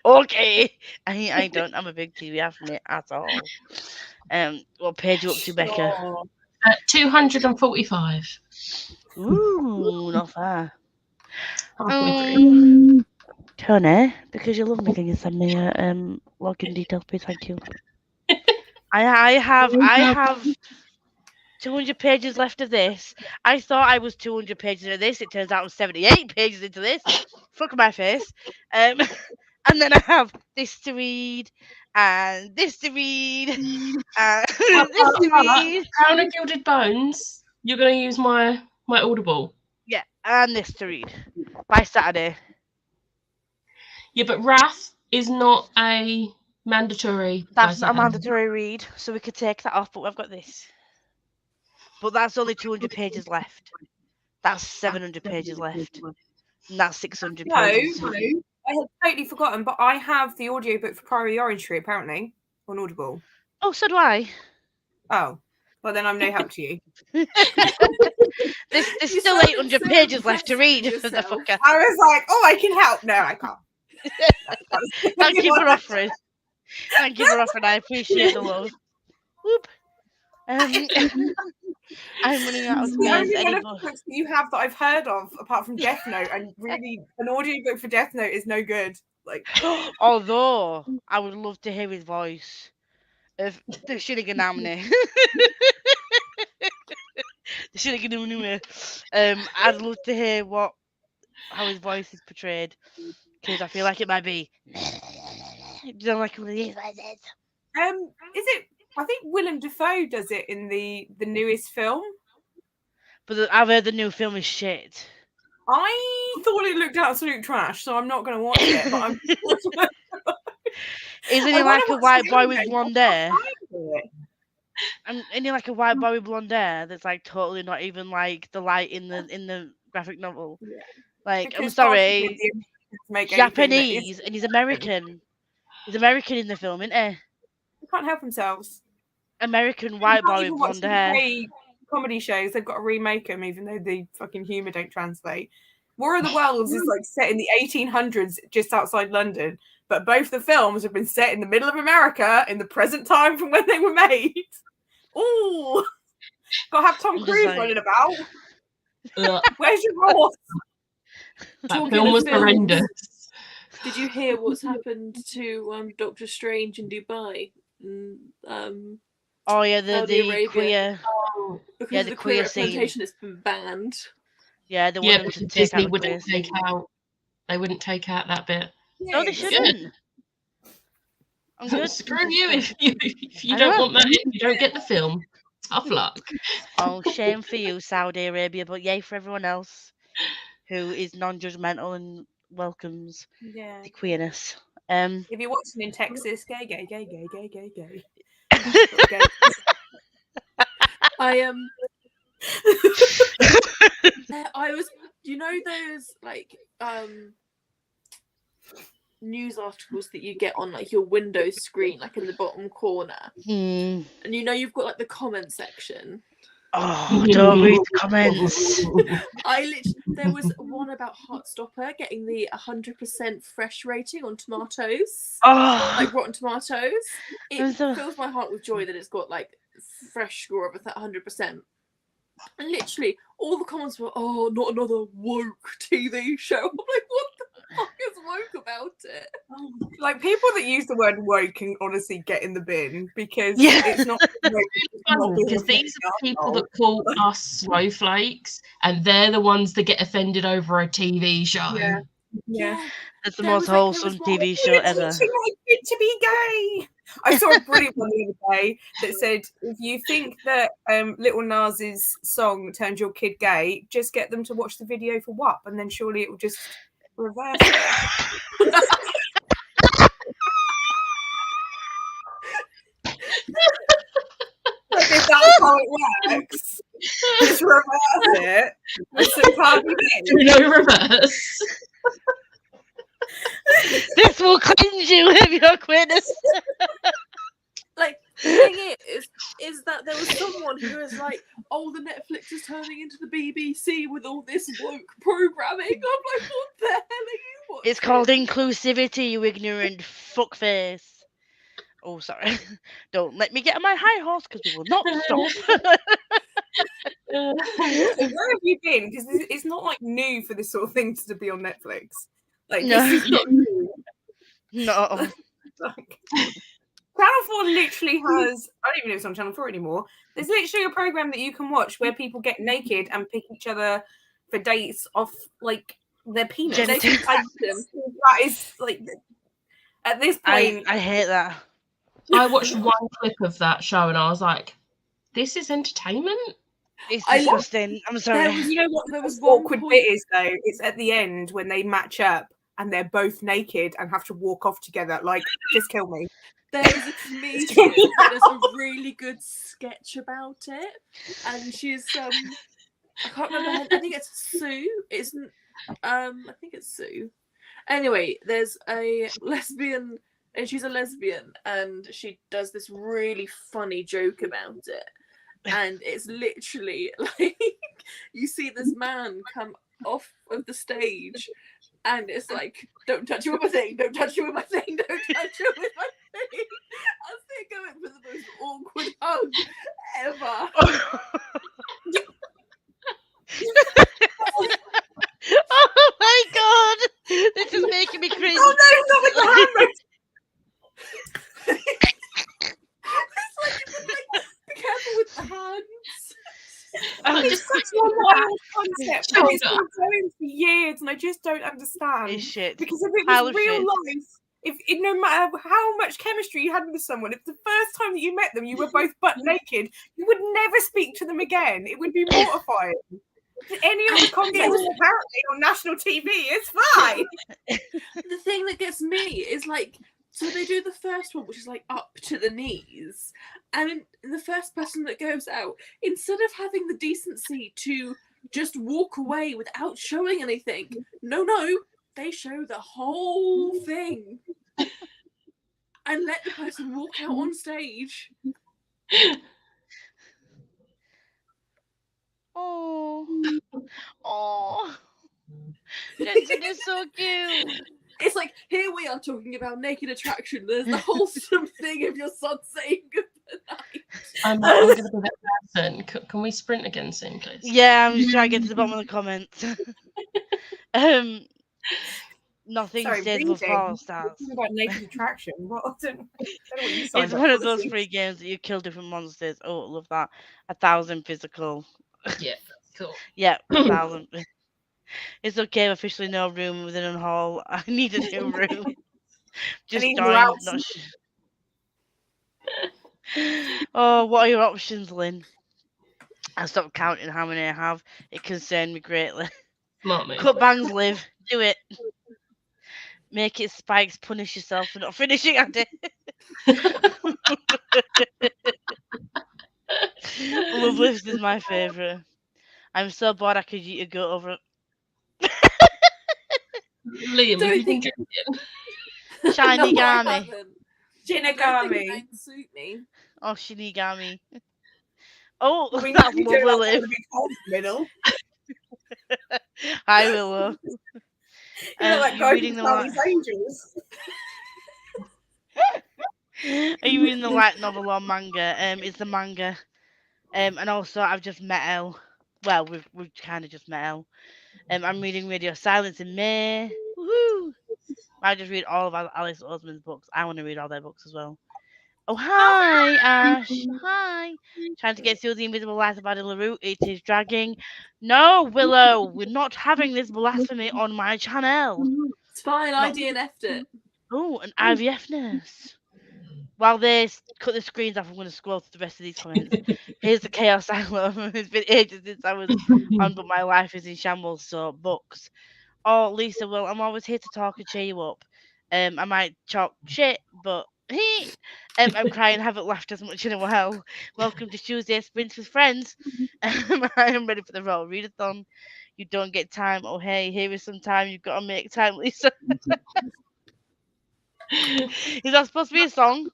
Okay. I don't have a big TBR for me at all. What page you up to, Becca? 245. Ooh, not far. Tony, because you love me, can you send me a login details, please? Thank you. I have 200 pages left of this. I thought I was 200 pages into this. It turns out I'm 78 pages into this. Fuck my face. And then I have this to read, and this to read, and this to read. Crown of Gilded Bones. You're going to use my Audible. Yeah, and this to read by Saturday. Yeah, but Wrath is not a mandatory. That's not a mandatory read, so we could take that off. But we've got this. But that's only 200 pages left. That's 700 pages left. And that's 600 pages. No, I had totally forgotten, but I have the audiobook for Priory Orange Tree, apparently, on Audible. Oh, so do I. Oh, well, then I'm no help to you. There's still 800 pages left to read. For the fucker. I was like, oh, I can help. No, I can't. Thank you for offering. Thank you, Rough, I appreciate the love. Whoop. I'm running out of It's the space. only one of Anymore. the books that you have that I've heard of, apart from Death Note, and really, an audiobook for Death Note is no good. Like, Although I would love to hear his voice of the Shiniganamne. The Shiniganamne. I'd love to hear how his voice is portrayed, because I feel like it might be. Do you know, like one of these voices? is it? I think Willem Dafoe does it in the newest film. But I've heard the new film is shit. I thought it looked absolute trash, so I'm not going to watch it. But I'm. Isn't he like a white boy with blonde hair? Isn't he like a white boy with blonde hair that's like totally not even like the light in the graphic novel? Yeah. Like, Because I'm sorry, Japanese, and he's American. He's American in the film, isn't he? They can't help themselves. American white boy with blonde hair. Comedy shows, they've got to remake them, even though the fucking humour don't translate. War of the Worlds is like set in the 1800s, just outside London, but both the films have been set in the middle of America in the present time from when they were made. Ooh, gotta have Tom Cruise running about. Where's your horse? That film was horrendous. Did you hear what's happened to Doctor Strange in Dubai? Oh yeah, the queer. Oh, because the queer representation has been banned. Yeah, they wouldn't take Disney out wouldn't take out. They wouldn't take out that bit. No, they shouldn't. I'm good. Screw you if you don't want that. If you don't get the film, tough luck. Oh, shame for you, Saudi Arabia, but yay for everyone else who is non-judgmental and welcomes the queerness. If you're watching in Texas, gay. I was, you know, those like news articles that you get on like your Windows screen, like in the bottom corner, and you know you've got like the comment section. Oh, don't read the comments. There was one about Heartstopper getting the 100% fresh rating on tomatoes. Oh, like Rotten Tomatoes. It fills my heart with joy that it's got like fresh score of 100%. And literally, all the comments were, "Oh, not another woke TV show." I'm like, what the fuck is woke about it? Like, people that use the word woke can honestly get in the bin, because it's not. Because these are people that call us snowflakes, and they're the ones that get offended over a TV show. Yeah. It's the most wholesome TV show ever. To be gay. I saw a brilliant one the other day that said, if you think that Little Nas's song turned your kid gay, just get them to watch the video for WAP, and then surely it will just reverse it. Like, if that's how it works, just reverse it. Do no reverse. This will cleanse you of your queerness. Like, the thing is that there was someone who was like, "Oh, the Netflix is turning into the BBC with all this woke programming." I'm like, what the hell are you watching? It's called inclusivity, you ignorant fuckface. Oh, sorry. Don't let me get on my high horse, because we will not stop. Where have you been? Because it's not like new for this sort of thing to be on Netflix. Like, No. this is not new. No. Like, Channel 4 literally has, I don't even know if it's on Channel 4 anymore. There's literally a program that you can watch where people get naked and pick each other for dates off like their penis. That is like, at this point, I hate that. I watched one clip of that show and I was like, this is entertainment? It's disgusting. I'm sorry. You know what there was awkward bit is though? It's at the end when they match up and they're both naked and have to walk off together. Like, just kill me. There is a comedian that does a really good sketch about it, and she's I can't remember her, I think it's Sue. I think it's Sue. Anyway, there's a lesbian, and she's a lesbian, and she does this really funny joke about it. And it's literally like, you see this man come off of the stage, and it's like, "Don't touch you with my thing, don't touch you with my thing, don't touch you with my thing." they're going for the most awkward hug ever. Oh my god! This is making me cringe. Oh no, not with the hand. It's like, be careful with the hands. It's such a wild concept. And it's been going for years, and I just don't understand. It's shit. Because if it Pile was of real shit. life, if no matter how much chemistry you had with someone, if the first time that you met them you were both butt naked, you would never speak to them again. It would be mortifying. Any other concept apparently on national TV is fine. The thing that gets me is like, so they do the first one, which is like up to the knees, and the first person that goes out, instead of having the decency to just walk away without showing anything, no, they show the whole thing and let the person walk out on stage. Oh, Jensen is so cute. It's like, here we are talking about naked attraction. There's the wholesome thing of your son saying goodnight. I'm going to be that person. Can we sprint again soon, please? Yeah, I'm just trying to get to the bottom of the comments. Nothing stays for fall stars. Talking about naked attraction. What? I don't know what you It's signed up one of for. those free games that you kill different monsters. Oh, love that. 1,000 physical. Yeah, cool. Yeah, 1,000. It's okay, officially no room within a hall. I need a new room. Just need join. new outs. Not Oh, what are your options, Lynn? I stopped counting how many I have. It concerned me greatly. Smart move. Cut bangs, Liv. Do it. Make it spikes. Punish yourself for not finishing at it. Love Lifts is my favourite. I'm so bored I could eat a goat over it. Liam, Don't have you been think- drinking? Shiny No, I Gami. haven't. Shinigami. Don't suit me. Oh, Shinigami. Oh, We that's need to do lovely, like Liv. a cold middle. Hi, Willow. You know, like you going reading to the Charlie's Angels. Are you reading the light novel or manga? It's the manga. And also I've just met Elle. Well, we've kind of just met Elle. I'm reading Radio Silence in May. Woohoo! I just read all of Alice Oseman's books. I want to read all their books as well. Oh, hi, Ash. Hi. Trying to get through the invisible light of Addie LaRue. It is dragging. No, Willow, we're not having this blasphemy on my channel. It's fine, No. I DNF'd it. Oh, an IVF nurse. While they cut the screens off, I'm going to scroll through the rest of these comments. Here's the chaos I love. It's been ages since I was on, but my life is in shambles, so books. Oh, Lisa, well, I'm always here to talk and cheer you up. I might talk shit, but I'm crying, haven't laughed as much in a while. Welcome to Tuesday Sprints with Friends. I am ready for the role. Readathon. You don't get time. Oh, hey, here is some time. You've got to make time, Lisa. Is that supposed to be a song?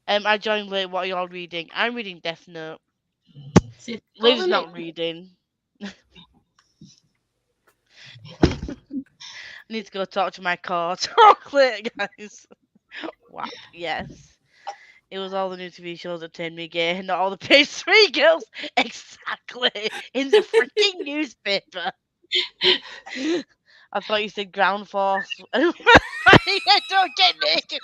I joined late. What are y'all reading? I'm reading Death Note. Liv's not reading. I need to go talk to my car. Talk later, guys. Wow. Yes. It was all the new TV shows that turned me gay, not all the page 3 girls. Exactly. In the freaking newspaper. I thought you said ground force. I don't get naked.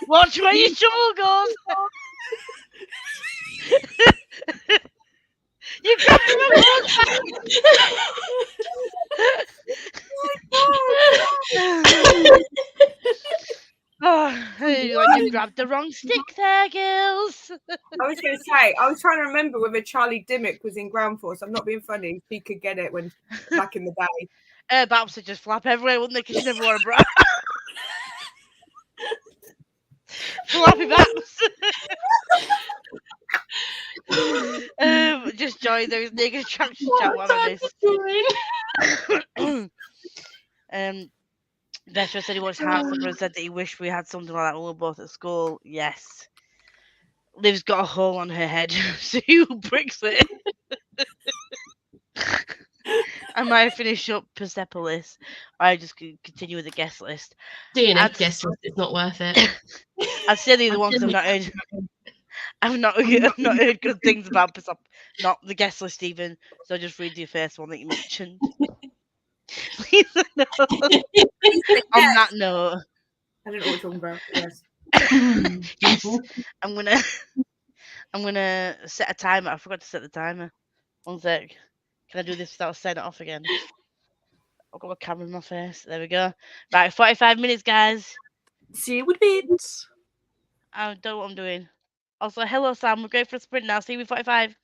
Watch where your shovel goes. You got the wrong Oh, you grabbed the wrong stick there, girls. I was going to say, I was trying to remember whether Charlie Dimmock was in Ground Force. I'm not being funny. He could get it when back in the day. Babs would just flap everywhere, wouldn't they? Because she never wore a bra. Floppy Babs. Just join those naked attraction chat while I miss. Vestra said he watched Heartstopper and said that he wished we had something like that when we were both at school. Yes. Liv's got a hole on her head, so who bricks it? I might finish up Persepolis, or I just continue with the guest list. Doing a I'd- guest list is not worth it. I'd say the other one because I've not heard. I've not heard good things about not the guest list even. So I'll just read the first one that you mentioned. Please no. On that note, I don't know what you're talking about. Yes. yes, I'm gonna set a timer. I forgot to set the timer. 1 sec. Can I do this without setting it off again? I've got my camera in my face. There we go. Right, 45 minutes, guys. See you with bits. I don't know what I'm doing. Also, hello, Sam. We're going for a sprint now. See you in 45.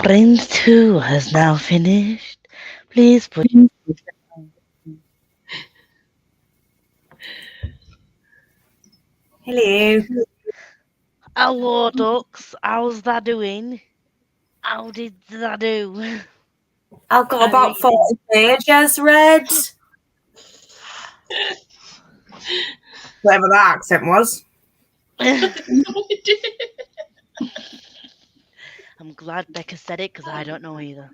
Friends 2 has now finished. Please put. Hello. Hello, ducks. How's that doing? How did that do? I've got I about read 40 pages read. Whatever that accent was. No idea. I'm glad Becca said it because I don't know either.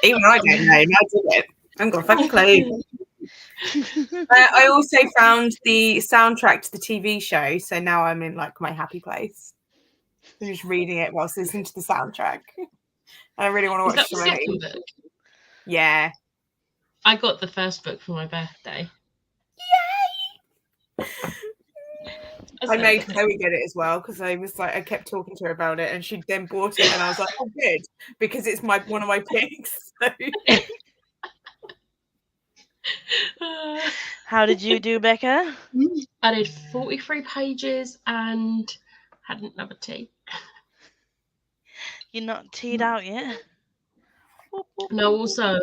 Even I don't know. I did it. I haven't got a fucking clue. I also found the soundtrack to the TV show, so now I'm in like my happy place. I'm just reading it whilst listening to the soundtrack. I really want to Is watch that the Serenity. second book? Yeah. I got the first book for my birthday. I made Chloe get it as well because I was like, I kept talking to her about it, and she then bought it, and I was like, oh, good, because it's one of my picks. So. How did you do, Becca? I did 43 pages and had another tea. You're not teed out yet? No, also,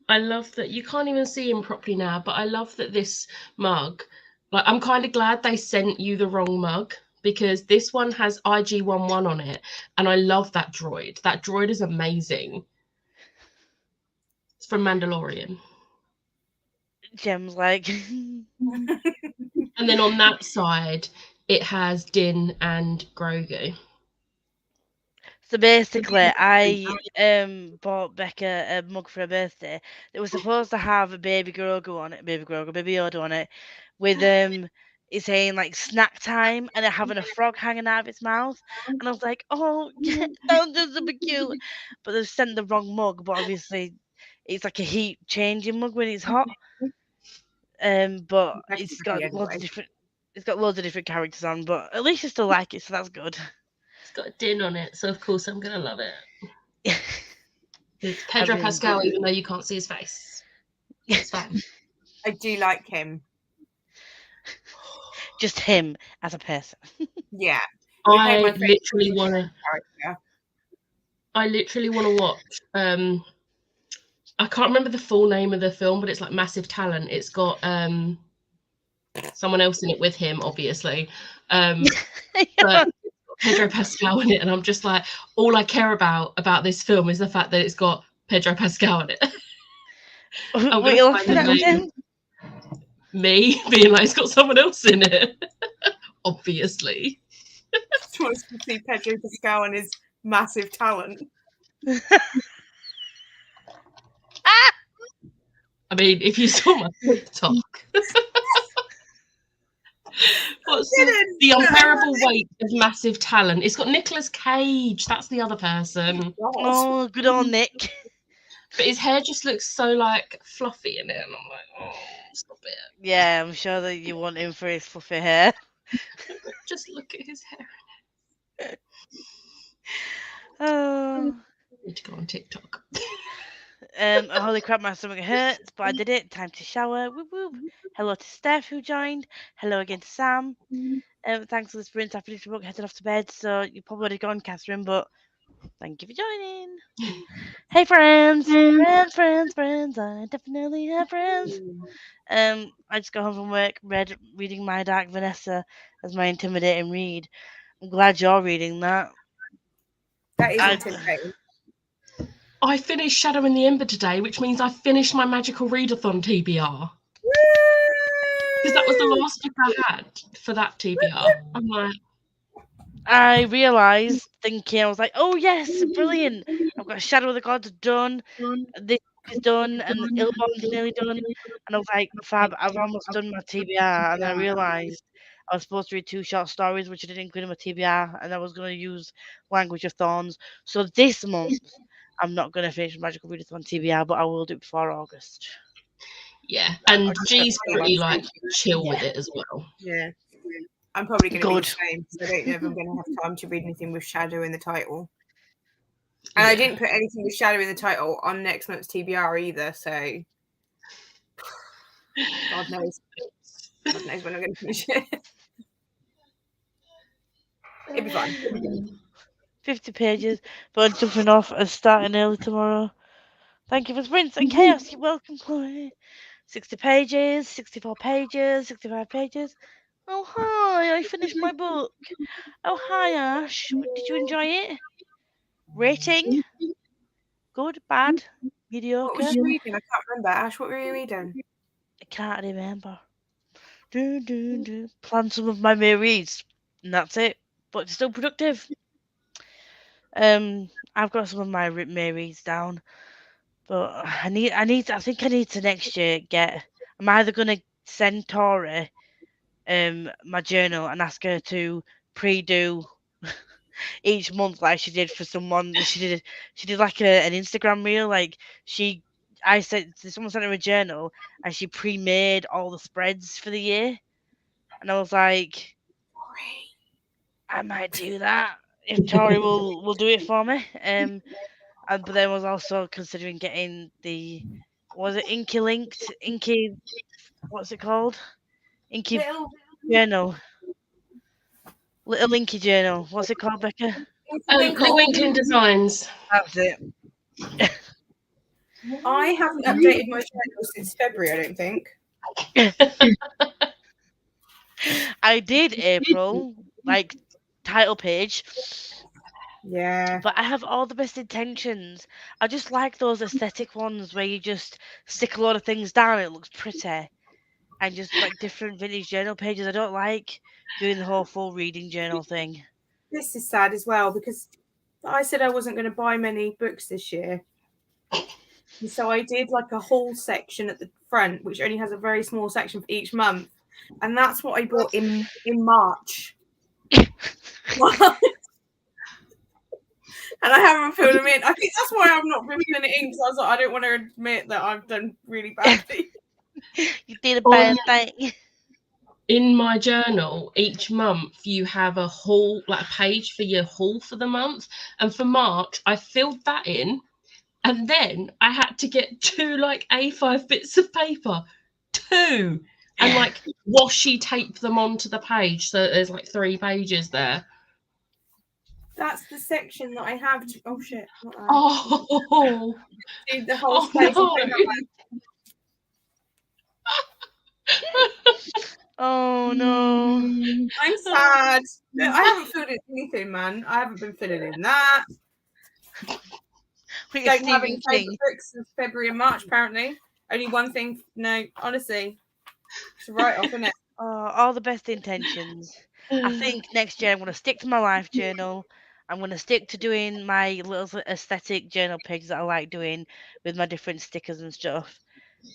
I love that you can't even see him properly now, but I love that this mug, like, I'm kind of glad they sent you the wrong mug because this one has IG-11 on it, and I love that droid. That droid is amazing. It's from Mandalorian. Gem's like. And then on that side, it has Din and Grogu. So basically, I bought Becca a mug for her birthday. It was supposed to have a baby Yoda on it, with it's saying like snack time and it having a frog hanging out of its mouth. And I was like, oh, that was super cute. But they've sent the wrong mug. But obviously, it's like a heat changing mug when it's hot. But it's got loads of different. It's got loads of different characters on, but at least I still like it, so that's good. It's got a Din on it, so of course I'm gonna love it. Yeah. It's Pedro really Pascal, do. even though you can't see his face. It's fine. I do like him. Just him as a person. Yeah. I literally wanna watch. I can't remember the full name of the film, but it's like Massive Talent. It's got someone else in it with him, obviously. But Pedro Pascal in it, and I'm just like, all I care about this film is the fact that it's got Pedro Pascal in it. What are you laughing at, Jen? Me being like, it's got someone else in it. Obviously. Just wants to see Pedro Pascal and his massive talent. I mean, if you saw my TikTok. What's the unbearable weight of massive talent? It's got Nicolas Cage. That's the other person. Oh, good old Nick. But his hair just looks so like fluffy in it, and I'm like, oh, stop it. Yeah, I'm sure that you want him for his fluffy hair. Just look at his hair. Oh. I need to go on TikTok. Holy crap, my stomach hurts, but I did it. Time to shower. Whoop, whoop. Hello to Steph who joined. Hello again to Sam. Thanks for the sprint after this book headed off to bed. So you're probably already gone, Catherine, but thank you for joining. Hey friends. Friends. I definitely have friends. I just got home from work, reading My Dark Vanessa as my intimidating read. I'm glad you're reading that. That is intimidating. I finished Shadow in the Ember today, which means I finished my Magical Readathon TBR. Because that was the last book I had for that TBR. I'm like, I realised, thinking, I was like, oh yes, brilliant. I've got Shadow of the Gods done, this is done, and Illborn's nearly done. And I was like, fab, I've almost done my TBR. And then I realised I was supposed to read 2 short stories, which I didn't include in my TBR, and I was going to use Language of Thorns. So this month, I'm not going to finish Magical Readathon TBR, but I will do it before August. yeah. And G's pretty like chill with it as well. Yeah. I'm probably going to be the same because I don't know if I'm going to have time to read anything with Shadow in the title. And I didn't put anything with Shadow in the title on next month's TBR either, so God knows. God knows when I'm going to finish it. It'll be fun. 50 pages, but I'm jumping off and starting early tomorrow. Thank you for sprints and chaos. You're welcome, Chloe. 60 pages, 64 pages, 65 pages. Oh, hi, I finished my book. Oh, hi, Ash. Did you enjoy it? Rating? Good, bad, What mediocre? was you reading? I can't remember. Ash, what were you reading? I can't remember. Plan some of my May reads, and that's it. But it's still productive. I've got some of my May reads down, but I think I need to next year get. I'm either gonna send Tori, my journal and ask her to pre-do each month like she did for someone. She did like an Instagram reel. Like someone sent her a journal and she pre-made all the spreads for the year, and I was like, I might do that if Tori will do it for me. But then I was also considering getting was it Inky, what's it called? Inky Little journal. Little Inky journal. What's it called, Becca? Winkling Designs. That's it. I haven't updated my journal since February, I don't think. I did April, like title page. Yeah. But I have all the best intentions. I just like those aesthetic ones where you just stick a lot of things down and it looks pretty. And just like different vintage journal pages. I don't like doing the whole full reading journal thing. This is sad as well because I said I wasn't going to buy many books this year. And so I did like a whole section at the front, which only has a very small section for each month. And that's what I bought in March. And I haven't filled them in. I think that's why I'm not filling it in because I was like, I don't want to admit that I've done really badly. You did a bad thing. In my journal, each month you have a haul, like a page for your haul for the month. And for March, I filled that in. And then I had to get 2 like A5 bits of paper, 2, and like washi tape them onto the page. So there's like 3 pages there. That's the section that I have. Oh shit! Oh, the whole space. No. Oh no! I'm sad. I haven't filled in anything, man. I haven't been filling in that. We Don't have any favourite books since February and March, apparently. Only one thing. No, honestly. It's a write-off, isn't it? Oh, all the best intentions. I think next year I'm going to stick to my life journal. I'm going to stick to doing my little aesthetic journal pages that I like doing with my different stickers and stuff.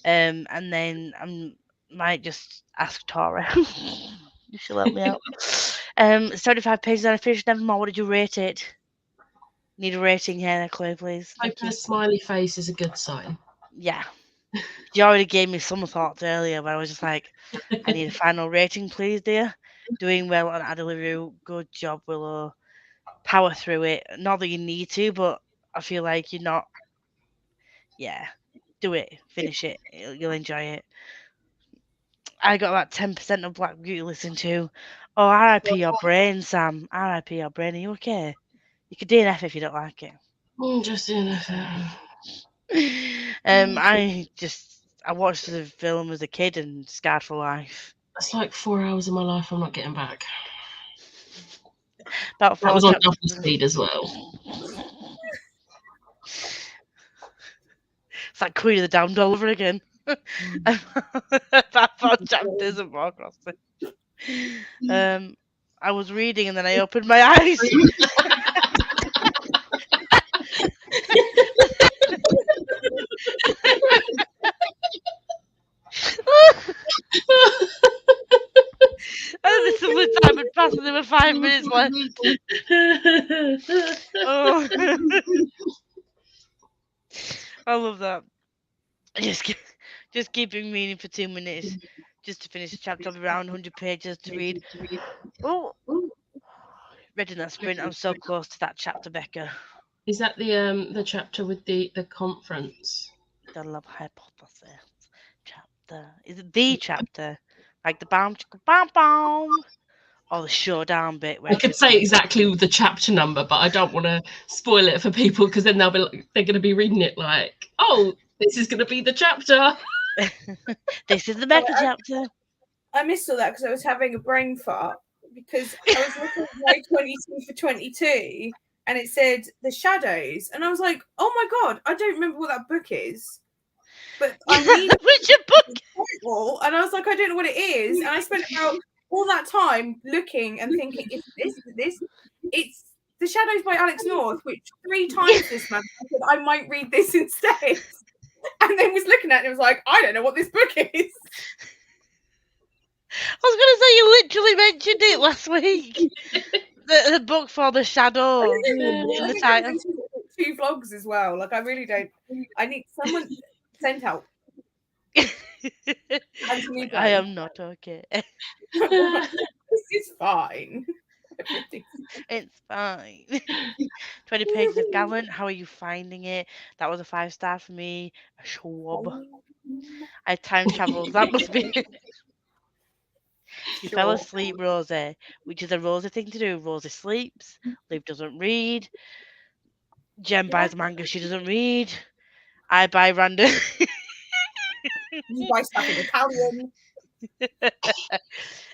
And then I might just ask Tori if she'll help me out. 75 pages and I finished. Never mind. What did you rate it? Need a rating here, Chloe, please. Hope a smiley face is a good sign. Yeah. You already gave me some thoughts earlier, but I was just like, I need a final rating, please, dear. Doing well on Adelaide. Good job, Willow. Power through it. Not that you need to, but I feel like you're not. Yeah. Do it. Finish it. You'll enjoy it. I got about 10% of Black Beauty listened to. Oh, RIP your brain, Sam. RIP your brain. Are you okay? You could DNF if you don't like it. Just DNF. I watched the film as a kid and scarred for life. That's like 4 hours of my life I'm not getting back. About 4 that was on double speed as well. It's like Queen of the Damned all over again. About 4 chapters of more crossing. I was reading and then I opened my eyes. And this was the time had passed and there were 5 minutes left. Oh. I love that. Just keeping reading for 2 minutes just to finish the chapter. I'll be around 100 pages to read. Oh, read in that sprint. I'm so close to that chapter, Becca. Is that the chapter with the conference? The Love Hypothesis chapter. Is it the chapter? Like the bam, bam, bam? or the showdown bit. Where I could say exactly the chapter number, but I don't want to spoil it for people because then they'll be like, they're going to be reading it like, oh, this is going to be the chapter. This is the mega chapter. I missed all that because I was having a brain fart because I was looking at my 22 for 22 and it said The Shadows. And I was like, oh my God, I don't remember what that book is. But I read Which book? and I was like, I don't know what it is. And I spent about all that time looking and thinking, is this? It's The Shadows by Alex North, which 3 times this month I said I might read this instead. And then was looking at it and was like, I don't know what this book is. I was going to say, you literally mentioned it last week. The book for The Shadow in the title. 2 vlogs as well. Like, I really don't. I need someone send help. I am not okay. This is fine. It's fine. 20 pages of Gallant. How are you finding it? That was a 5-star for me. A schwab. I time travels. That must be. You fell asleep, Rosie, which is a Rosie thing to do. Rosie sleeps. Liv doesn't read. Jen buys manga she doesn't read. I buy random. You buy stuff in Italian.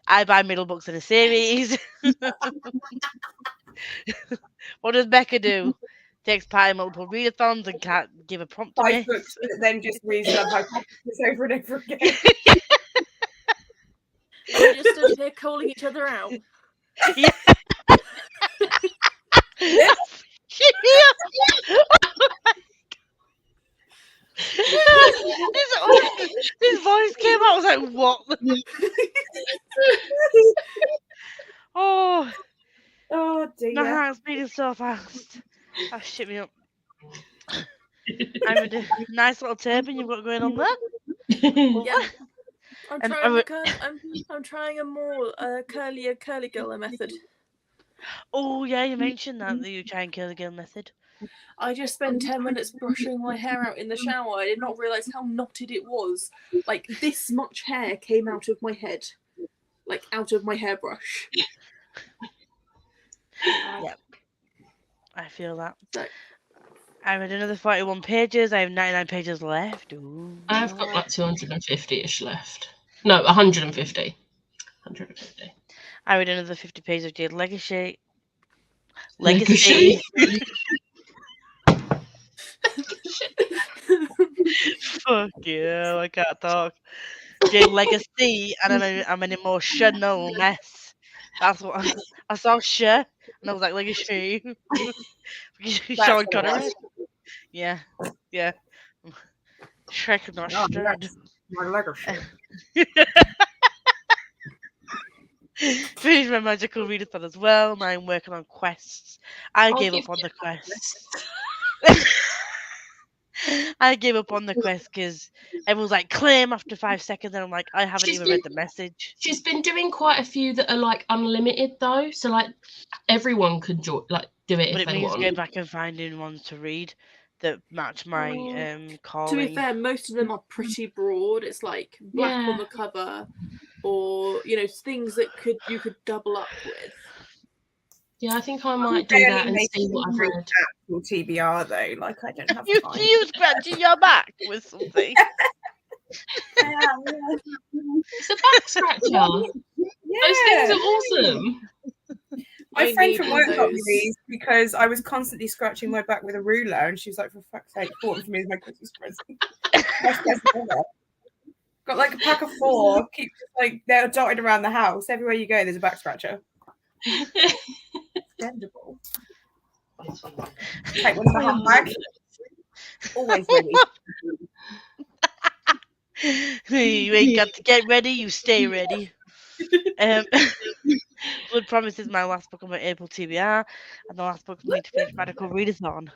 I buy middle books in a series. What does Becca do? Takes part in multiple readathons and can't give a prompt to Buy me. books that then just reads them hypothesis over and over again. We just stood here calling each other out. Yeah. His voice came out. I was like, what? Oh, dear. my heart's beating so fast. That shit me up. I'm a nice little turban you've got going on there. Yeah. I'm And trying I'm trying a more curly girl method. Oh yeah, you mentioned that you try and kill the girl method. I just spent 10 minutes brushing my hair out in the shower. I did not realise how knotted it was. Like, this much hair came out of my head. Like, out of my hairbrush. Yep. I feel that. So, I read another 41 pages. I have 99 pages left. Ooh. I've got like 250-ish left. No, 150. 150. I read another 50 pages of Jade Legacy. Legacy. Fuck yeah, I can't talk. Jade Legacy, and I'm an emotional mess. That's what I saw. And I was like, Legacy. Sean Connery. Yeah. Shrek not stirred. My legacy. Finished my magical readathon as well. Now I'm working on quests. I gave up on the quest. I gave up on the quest because everyone's like, claim after 5 seconds, and I'm like, I haven't even read the message. She's been doing quite a few that are like unlimited though, so like everyone could do it But if it they means want. going back and finding ones to read that match my calling. to be fair, most of them are pretty broad. It's like black on the cover, or things that you could double up with. Yeah, I think I might do that and see what I've read. Actual TBR though, like I don't have You time. see you scratching your back with something. It's a back scratcher. Those things are awesome. My friend from work got me these because I was constantly scratching my back with a ruler, and she was like, "For fuck's sake, bought them for me as my Christmas present." Best present ever. Got like a pack of 4. Keep like they're dotted around the house. Everywhere you go, there's a back scratcher. Extendable. Take one in the handbag. Always ready. You ain't got to get ready, you stay ready. Blood Promise is my last book on my April TBR, and the last book for me to finish Magical Readathon.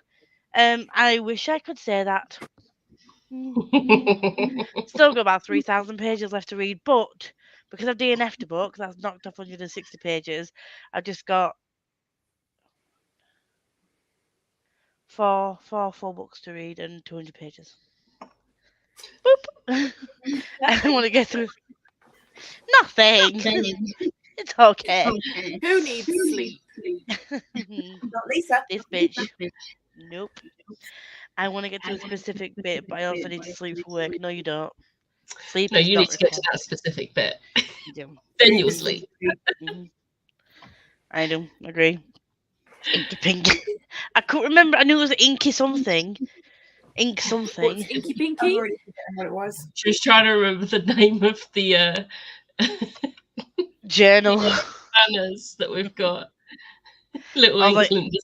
I wish I could say that. Still got about 3,000 pages left to read, but because I've DNF'd a book that's knocked off 160 pages, I've just got four full books to read and 200 pages. Boop. I don't want to get through. Nothing. It's Okay. Who needs sleep? Not Lisa. This bitch. Nope. I want to get to a specific bit, but I also need to sleep for work. No, you don't. Sleep No, is you not need to get to required. that specific bit. You do. Then you'll sleep. Mhm. I do. Agree. Inky Pinky. I couldn't remember. I knew it was Inky something. Ink something. What's Inky I'm Pinky? already forgetting what it was. She's trying to remember the name of the Journal. banners that we've got. Little I was like- England.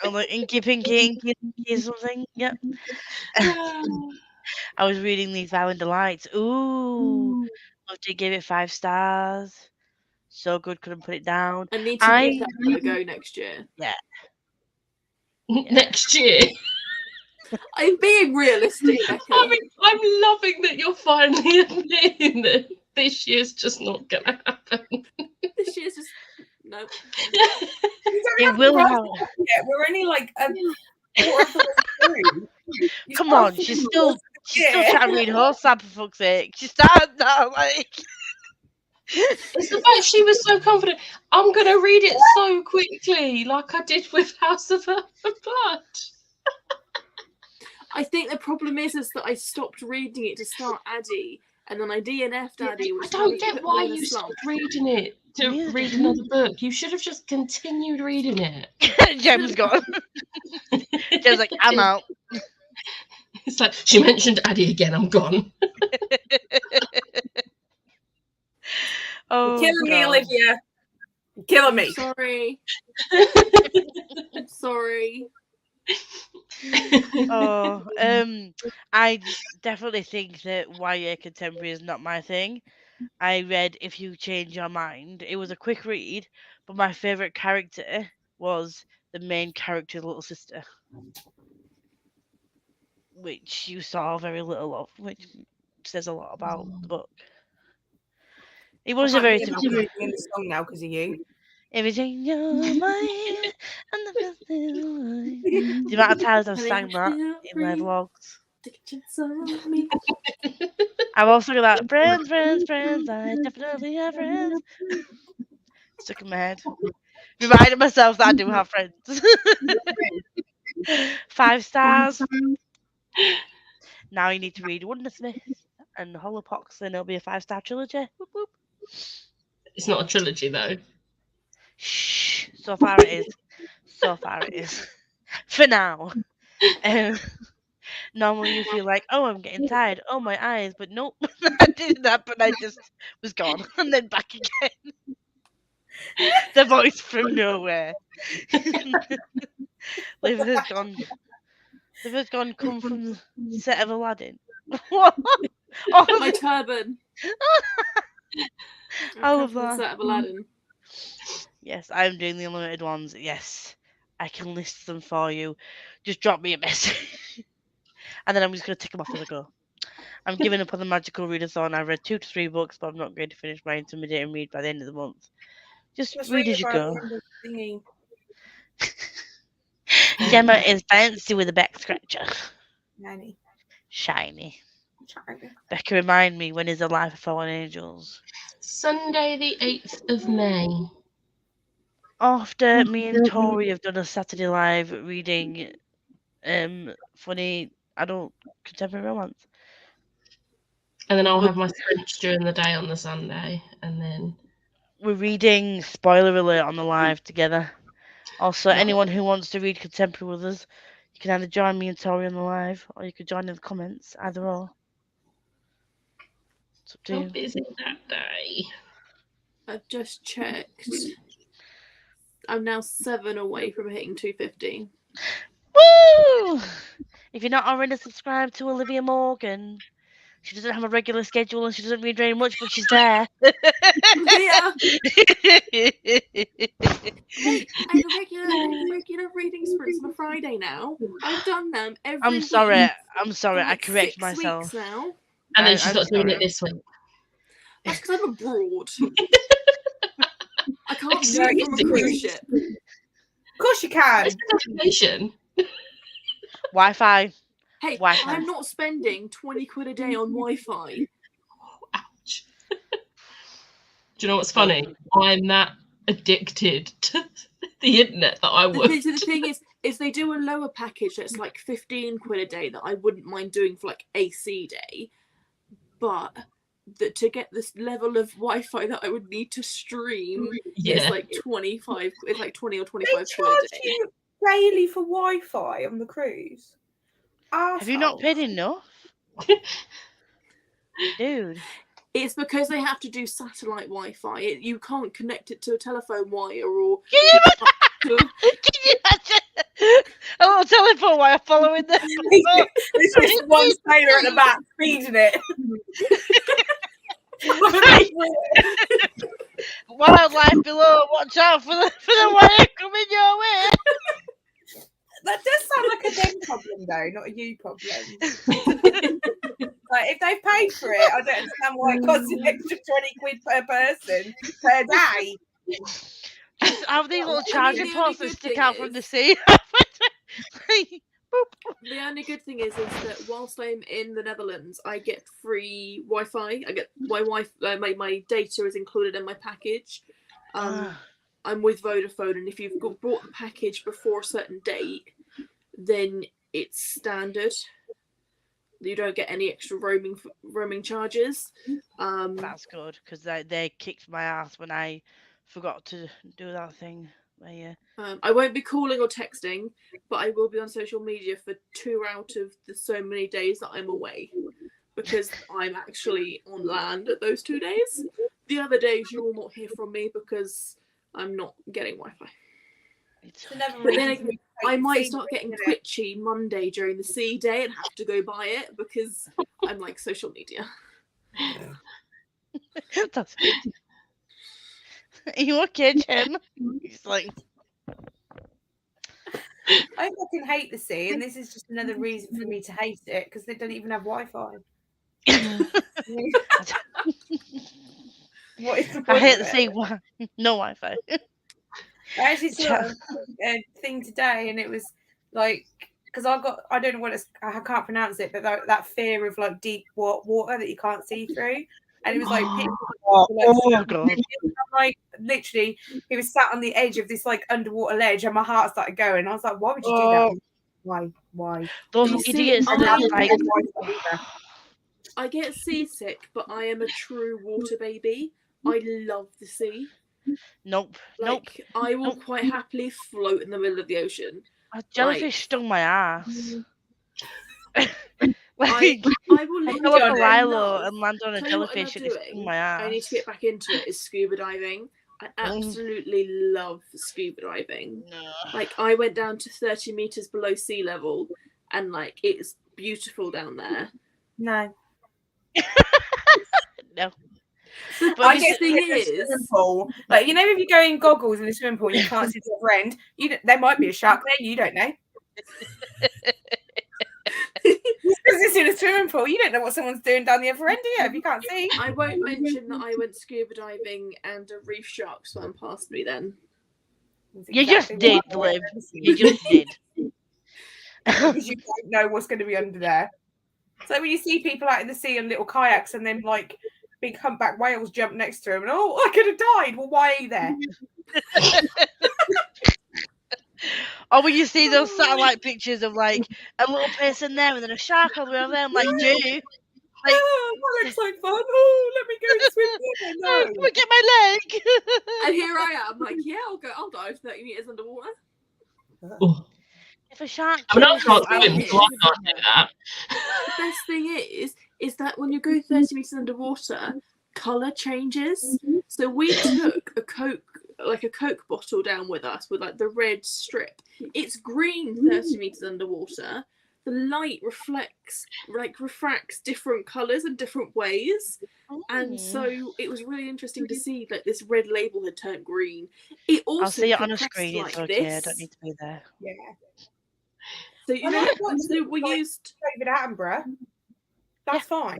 I'm like Inky Pinky, Inky something. Yep. I was reading these Vow and Delights. Ooh. Loved it, gave it 5 stars. So good, couldn't put it down. I need to give that a go next year. Next year. I'm being realistic, Becca. I mean, I'm loving that you're finally admitting that this year's just not going to happen. This year's just no. You don't It have to will rush have. it yet. We're only like a quarter of the way through. You Come start on, thinking she's still Yeah. trying to read her side for fuck's sake. She started now, like. It's the fact she was so confident. I'm going to read it so quickly, like I did with House of Earth and Blood. I think the problem is that I stopped reading it to start Addie, and then I DNF'd Addie. I which don't kind of get put me why in a you slump. stopped reading it to Neither read do another book. You should have just continued reading it. Gem's gone. Gem's like, I'm out. It's like, she mentioned Addie again, I'm gone. Oh, You're killing me, God. Olivia. You're killing me. Sorry. I'm sorry. Oh, I definitely think that YA contemporary is not my thing. I read If You Change Your Mind. It was a quick read, but my favourite character was the main character's little sister, which you saw very little of, which says a lot about the book. It was a very typical. in the song now because of you. Everything your mind and the best thing. The amount of times I've sang that in my vlogs. Take a chance on me. I've also got that friends, friends, friends. I definitely have friends. Stuck in my head. Reminded myself that I do have friends. 5 stars. Now you need to read Wondersmith and Holopox, and it'll be a 5-star trilogy. Whoop, whoop. It's not a trilogy, though. Shh. So far it is. So far it is. For now. Normally you feel like, oh, I'm getting tired. Oh, my eyes. But nope. I did that, but I just was gone. And then back again. The voice from nowhere. Liv has gone. Liv has gone come from the set of Aladdin. What? Oh, My turban. I love The that. set of Aladdin. Yes, I'm doing the unlimited ones. Yes, I can list them for you. Just drop me a message. And then I'm just going to tick them off as I go. I'm giving up on the magical readathon. I've read 2 to 3 books, but I'm not going to finish my intimidating read by the end of the month. Just read as you go. Gemma is fancy with a back scratcher. Nanny. Shiny. China. Becca, remind me, when is the Life of Fallen Angels? Sunday, the 8th of May. After me and Tori have done a Saturday live reading funny adult contemporary romance. And then I'll have my French during the day on the Sunday. And then We're reading, spoiler alert, on the live together. Also, Right. anyone who wants to read contemporary with us, you can either join me and Tori on the live, or you could join in the comments, either or. It's up to how you. busy that day. I've just checked. I'm now 7 away from hitting 250. Woo! If you're not already subscribed to Olivia Morgan, she doesn't have a regular schedule and she doesn't read very much, but she's there. Yeah. Hey, I have regular reading sprints on a Friday now. I've done them every I'm week sorry. I'm for sorry. I like correct 6 myself. weeks now. And then I- she I'm starts doing sorry. it this week. That's because I'm abroad. I can't do Exactly. it from a cruise ship. Of course you can. It's a destination. Hey, Wi-Fi. Wi-Fi. I'm not spending 20 quid a day on Wi-Fi. Ouch. Do you know what's funny? I'm that addicted to the internet that I would. The thing is they do a lower package that's like 15 quid a day that I wouldn't mind doing for like AC day, but to get this level of Wi-Fi that I would need to stream is like 25. It's like 20 or 25 quid a day. You daily for Wi-Fi on the cruise. Have you not paid enough? Dude. It's because they have to do satellite Wi-Fi. You can't connect it to a telephone wire or. Can you imagine a little telephone wire following them? There's just one sailor at the back feeding it. Wildlife below, watch out for the wire coming your way. That does sound like a them problem, though, not a you problem. Like, if they've paid for it, I don't understand why it costs an extra 20 quid per person per day. Just have these little charging ports that stick out from the sea. The only good thing is that whilst I'm in the Netherlands, I get free Wi-Fi. I get my data is included in my package. I'm with Vodafone, and if you've bought the package before a certain date, then it's standard. You don't get any extra roaming charges. That's good, because they kicked my ass when I forgot to do that thing. I won't be calling or texting, but I will be on social media for 2 out of the so many days that I'm away, because I'm actually on land at those 2 days. The other days you will not hear from me because I'm not getting Wi-Fi. But then I might start getting twitchy Monday during the sea day and have to go buy it because I'm like social media. That's good. Are you okay, Jim? He's like, I fucking hate the sea, and this is just another reason for me to hate it because they don't even have Wi-Fi. What is the point? I hate the sea. No Wi-Fi. I actually saw a thing today, and it was like, because I don't know what I can't pronounce it, but that fear of like deep water that you can't see through. And it was like, like literally, he was sat on the edge of this like underwater ledge, and my heart started going. I was like, why would you do that? Why? Those idiots. I get seasick, but I am a true water baby. I love the sea. Nope. I will quite happily float in the middle of the ocean. A jellyfish stung my ass. I will let fell off a Lilo and landed on a jellyfish and it stung my ass. I need to get back into it. Is scuba diving. I absolutely love scuba diving. No. Like, I went down to 30 meters below sea level, and like it's beautiful down there. No. No. But I guess the thing is, pool. Like, you know, if you go in goggles in the swimming pool, you can't see the other end. There might be a shark there. You don't know. Because it's in a swimming pool, you don't know what someone's doing down the other end, do you? If you can't see. I won't mention that I went scuba diving and a reef shark swam past me then. You just did, Liv. You just did. Because you don't know what's going to be under there. So when you see people out in the sea on little kayaks and then like big humpback whales jump next to them and I could have died. Well, why are you there? Or when you see those satellite pictures of like a little person there and then a shark all the way over there, I'm like, dude. Like, that looks like fun. Oh, let me go swim. No. Come and get my leg. And here I am, like, yeah, I'll dive 30 meters underwater. Oh. If a shark, I'm not swim, so I can't do that. The best thing is that when you go 30 meters underwater, color changes. So we took a Coke bottle down with us with like the red strip. It's green 30 meters underwater. The light refracts different colors in different ways. And so it was really interesting to see that this red label had turned green. It also I'll see it on a screen. like it's okay. this. I don't need to be there. Yeah. So we used David Attenborough. That's fine.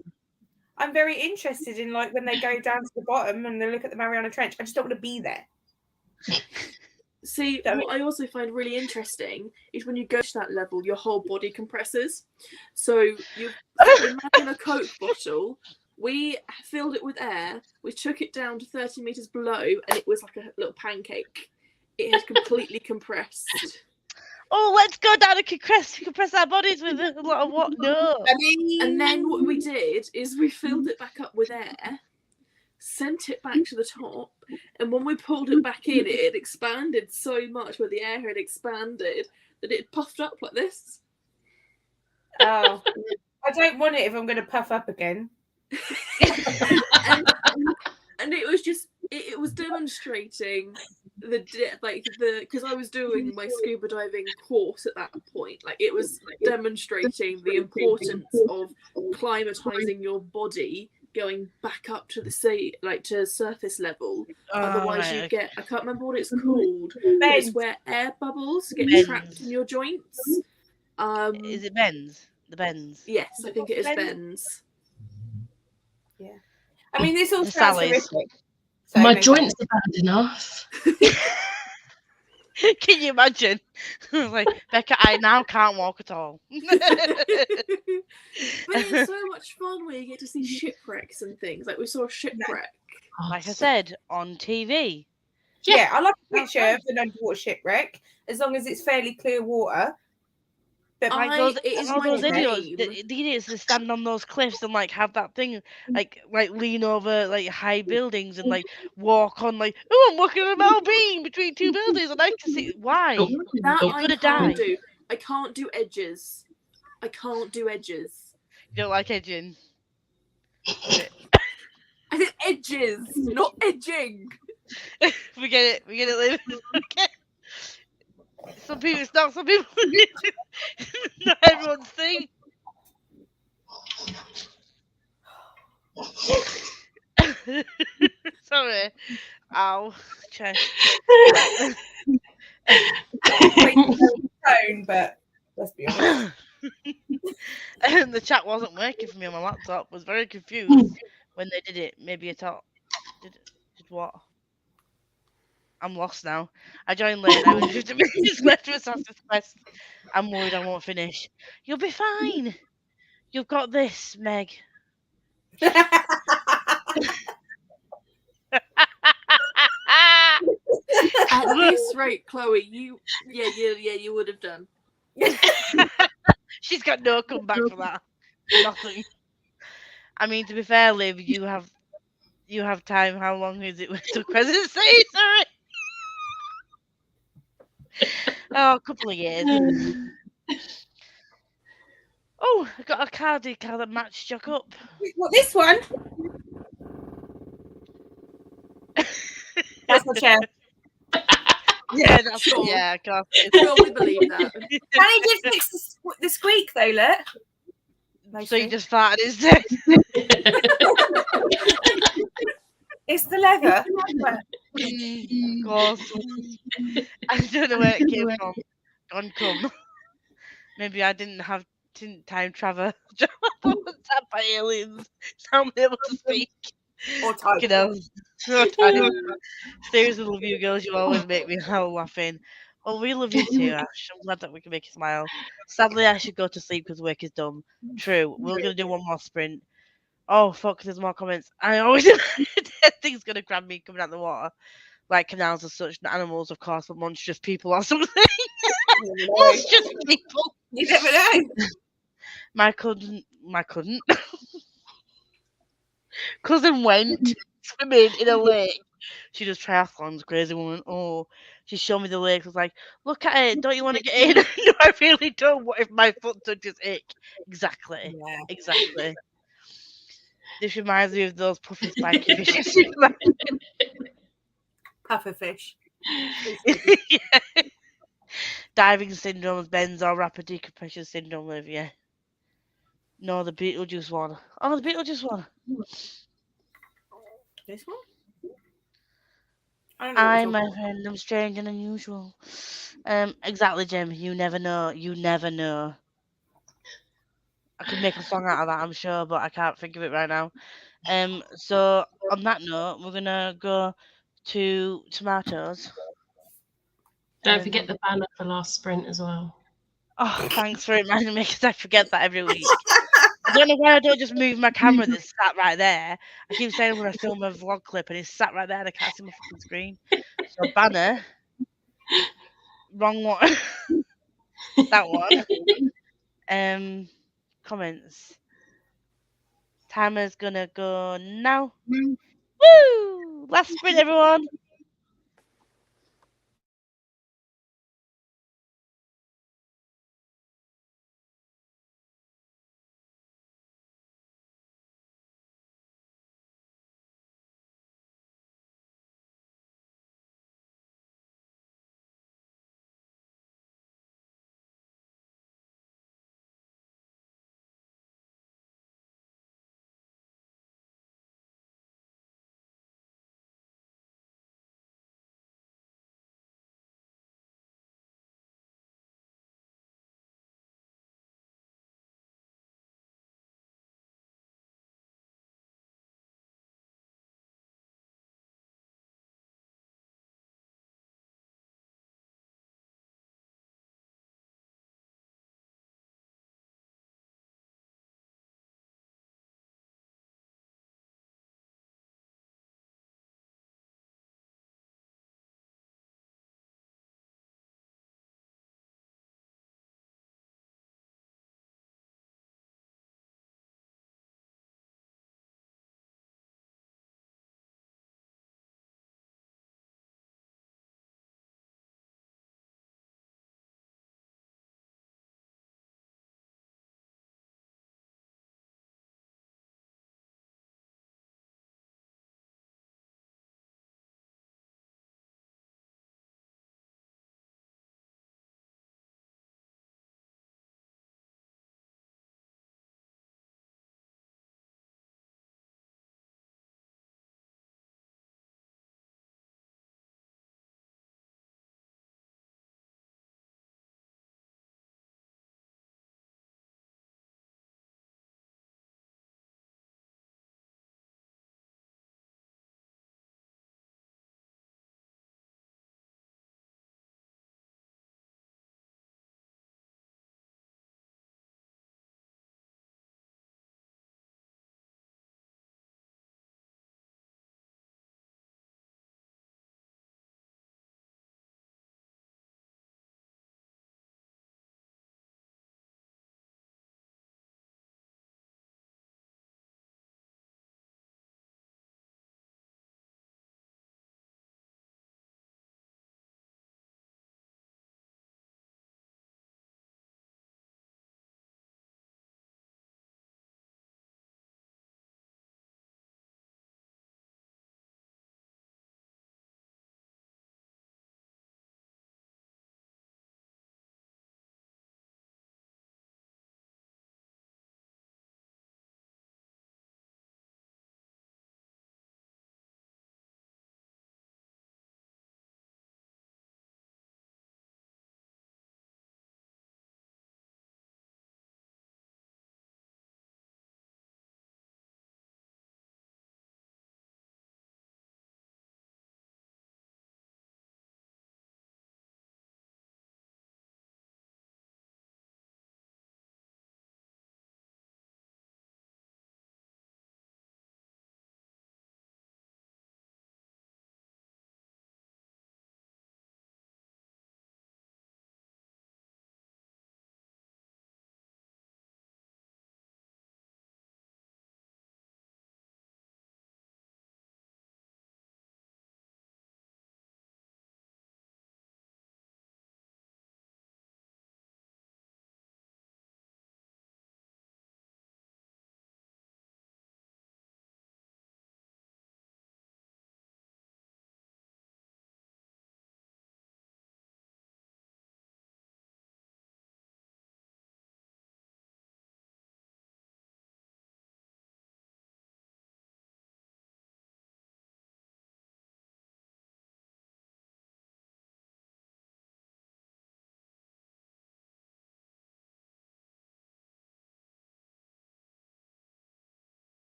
I'm very interested in like when they go down to the bottom and they look at the Mariana Trench. I just don't want to be there. See, what I also find really interesting is when you go to that level, your whole body compresses. So you imagine a Coke bottle We filled it with air. We took it down to 30 meters below, and it was like a little pancake. It had completely compressed. Oh, let's go down and compress our bodies with a lot of what? No. And then what we did is we filled it back up with air, sent it back to the top, and when we pulled it back in, it had expanded so much where the air had expanded that it puffed up like this. Oh, I don't want it if I'm going to puff up again. and it was just it was demonstrating because I was doing my scuba diving course at that point. Like, it was demonstrating the importance of climatizing your body, going back up to the sea, like to surface level. Otherwise you get, I can't remember what it's called, but it's where air bubbles get trapped in your joints. Is it bends? The bends? Yes, I think it is bends. Yeah. I mean, this all The sounds Sally's. horrific. My joints are bad enough. Can you imagine? Like, Becca, I now can't walk at all. But it's so much fun where you get to see shipwrecks and things. Like, we saw a shipwreck. Like I said, on TV. Yeah, I like a picture of an underwater shipwreck as long as it's fairly clear water. But Like it is all my those idiots, dream. the idiots that stand on those cliffs and like have that thing, like lean over like high buildings and like walk on like, oh, I'm walking on a metal beam between two buildings. I'd like to see why. That You're I gonna can't die. do. I can't do edges. I can't do edges. You don't like edging. I said edges, not edging. Forget it, Liv. Okay. Some people, it's not some people. Not everyone's thing. Sorry. Ow. Chest. tone, but let's be honest. And the chat wasn't working for me on my laptop. Was very confused when they did it. Maybe I thought, did what? I'm lost now. I joined late. I was 50 minutes left to Assassin's Quest. I'm worried I won't finish. You'll be fine. You've got this, Meg. At this rate, Chloe, you would have done. She's got no comeback for that. Nothing. I mean, to be fair, Liv, you have time. How long is it with the presidency? Sorry. Oh, a couple of years. Oh, I got a card decal that matched your cup. What, this one? That's my chair. Yeah, that's Sure. yeah, God. I totally believe that. Can you just fix the squeak though, look? So you just farted instead. It's the leather. Of course. I don't know where it came from. Gone come. Maybe I didn't time travel. I was tapped by aliens. Now I'm able to speak. Or type. You know. Seriously, love you girls. You always make me howl laughing. Well, we love you too, Ash. I'm glad that we can make you smile. Sadly, I should go to sleep because work is done. True. We're going to do one more sprint. Oh, fuck, there's more comments. I always things going to grab me coming out of the water. Like canals and such, not animals, of course, but monstrous people or something. Monstrous people. You never know. My cousin went swimming in a lake. She does triathlons, crazy woman. Oh, she showed me the lake. I was like, look at it. Don't you want to get in? No, I really don't. What if my foot touches ick? Exactly. Yeah. Exactly. This reminds me of those puffy spiky fishes. Puffer fish. Yeah. Diving syndromes, bends or rapid decompression syndrome, Liv, yeah. No, the Beetlejuice one. Oh, the Beetlejuice one. This one? I don't know what I, you're my talking friend, am strange and unusual. Exactly, Jim. You never know. You never know. I could make a song out of that, I'm sure, but I can't think of it right now. So on that note, we're gonna go to tomatoes. Don't forget the banner for last sprint as well. Oh, thanks for reminding me because I forget that every week. I don't know why I don't just move my camera that's sat right there. I keep saying I'm going to film a vlog clip and it's sat right there and I can't see my fucking screen. So banner. Wrong one. That one. Comments. Timer's gonna go now. Woo! Last sprint, everyone.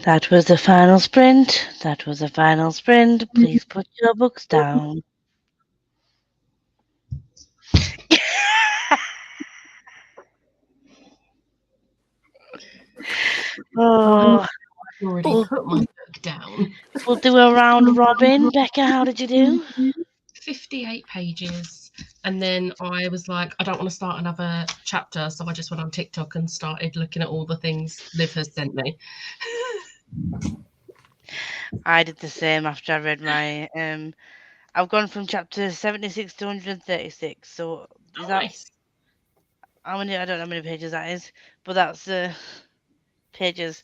That was the final sprint. That was the final sprint. Please put your books down. Oh, I've already put my book down. we'll do a round robin. Becca, how did you do? 58 pages. And then I was like, I don't want to start another chapter. So I just went on TikTok and started looking at all the things Liv has sent me. I did the same after I read my. I've gone from chapter 76 to 136. So is that Nice. how many? I don't know how many pages that is, but that's pages.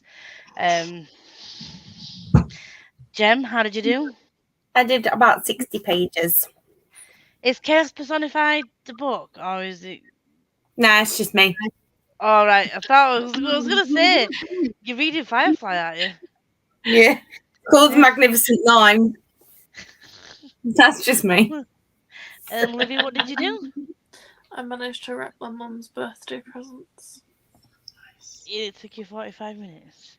Jem, how did you do? I did about 60 pages. Is Chaos Personified the book, or is it? Nah, it's just me. All right, I was gonna say you're reading Firefly, aren't you? Yeah. Called Magnificent Nine. That's just me. Livy, what did you do? I managed to wrap my mum's birthday presents. It took you 45 minutes.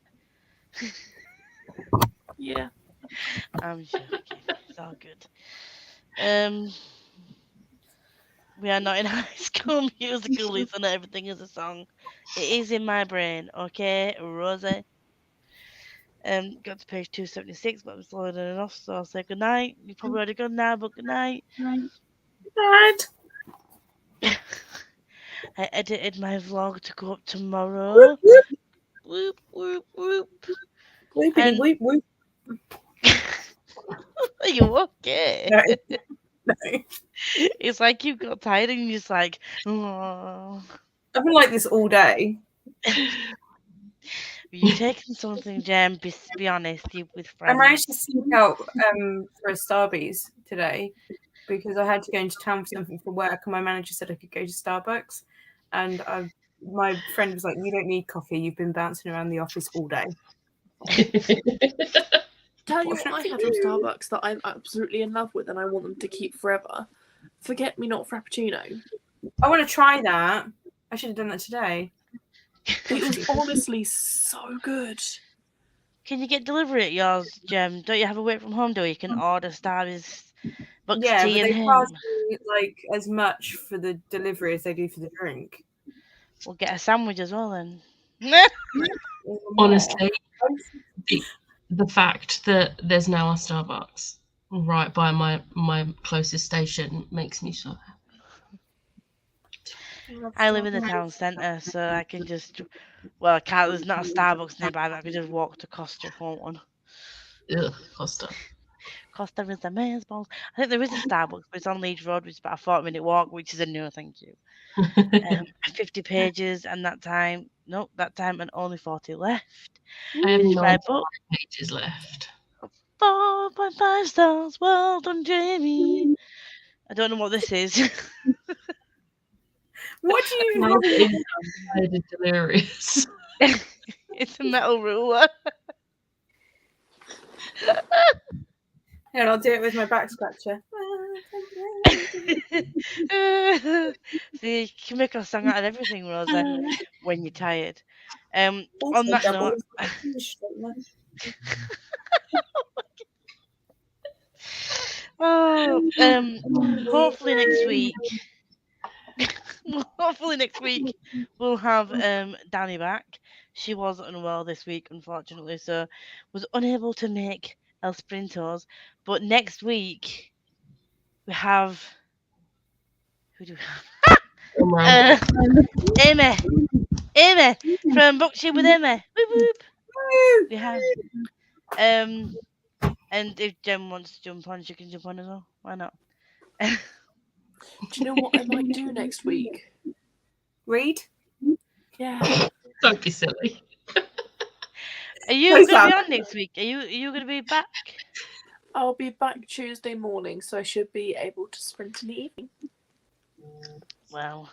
Yeah. I'm joking. It's all good. We are not in High School Musical, Lisa, not everything is a song. It is in my brain, okay, Rosie? Got to page 276, but I'm slower than enough, so I'll say goodnight. You've probably already gone now, but goodnight. Dad. I edited my vlog to go up tomorrow. Whoop, whoop, whoop. Whoopity And- whoop whoop. Are you okay? No. It's like you got tired and you're just like, oh. I've been like this all day. You taking something, Jem? Be honest, you with I friends. managed to sneak out for a Starbucks today because I had to go into town for something for work, and my manager said I could go to Starbucks. And my friend was like, "You don't need coffee. You've been bouncing around the office all day." Tell you What what I should had I from do? Starbucks that I'm absolutely in love with and I want them to keep forever. Forget me not Frappuccino. I want to try that. I should have done that today. It was honestly so good. Can you get delivery at yours, Jem? Don't you have a work from home door? You can order Starbucks, Bucks Yeah, tea but and they him. charge me like as much for the delivery as they do for the drink. We'll get a sandwich as well then. Honestly, the fact that there's now a Starbucks right by my closest station makes me so happy. I live in the town centre, so I can just. Well, I can't. There's not a Starbucks nearby, but I can just walk to Costa if I want one. Ugh, Costa. Costa is amazing. I think there is a Starbucks, but it's on Leeds Road, which is about a 40-minute walk, which is a no thank you. 50 pages, and that time and only 40 left. I have Finish my 9 book. pages left. 4.5 stars. Well done, Jamie. I don't know what this is. What do you Mine know? is Tired and Delirious. It's a metal ruler. And I'll do it with my back scratcher. See, you can make a song out of everything, Rosa, when you're tired. On Also that double note, hopefully next week. Hopefully next week we'll have Danny back. She was unwell this week, unfortunately, so was unable to make El Sprintos. But next week we have who do we have? Amy from Booktube with Amy. Whoop, whoop. We have and if Jem wants to jump on, she can jump on as well. Why not? Do you know what I might do next week? Read. Yeah. Don't be silly. Are you Who's going to be that? on next week? Are you going to be back? I'll be back Tuesday morning, so I should be able to sprint in the evening. Well,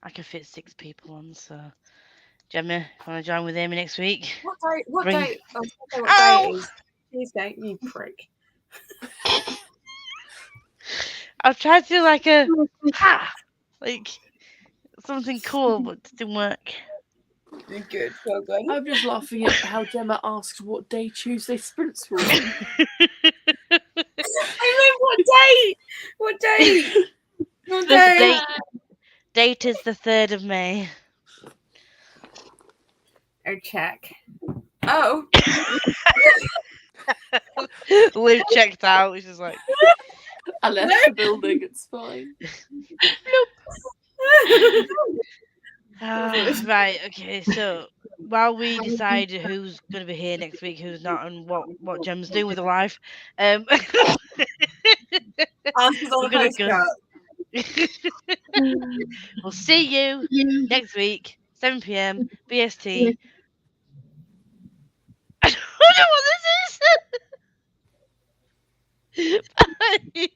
I can fit 6 people on, so Gemma, want to join with Amy next week? What day? What Bring- day? Oh, what Ow! day it is? Tuesday. You prick. I've tried to do like something cool, but it didn't work. Good, well done. I'm just laughing at how Gemma asked what day Tuesday sprints were on. I mean, what date? What date? What The day? date is the 3rd of May. Oh, check. Oh. Liv checked out. She's like, I left the building, it's fine. right, okay, so while we decide who's going to be here next week, who's not, and what Gem's doing with her life, Answers on we're the gonna go. postcard. We'll see you next week, 7 p.m. BST. I don't know what this is. Bye.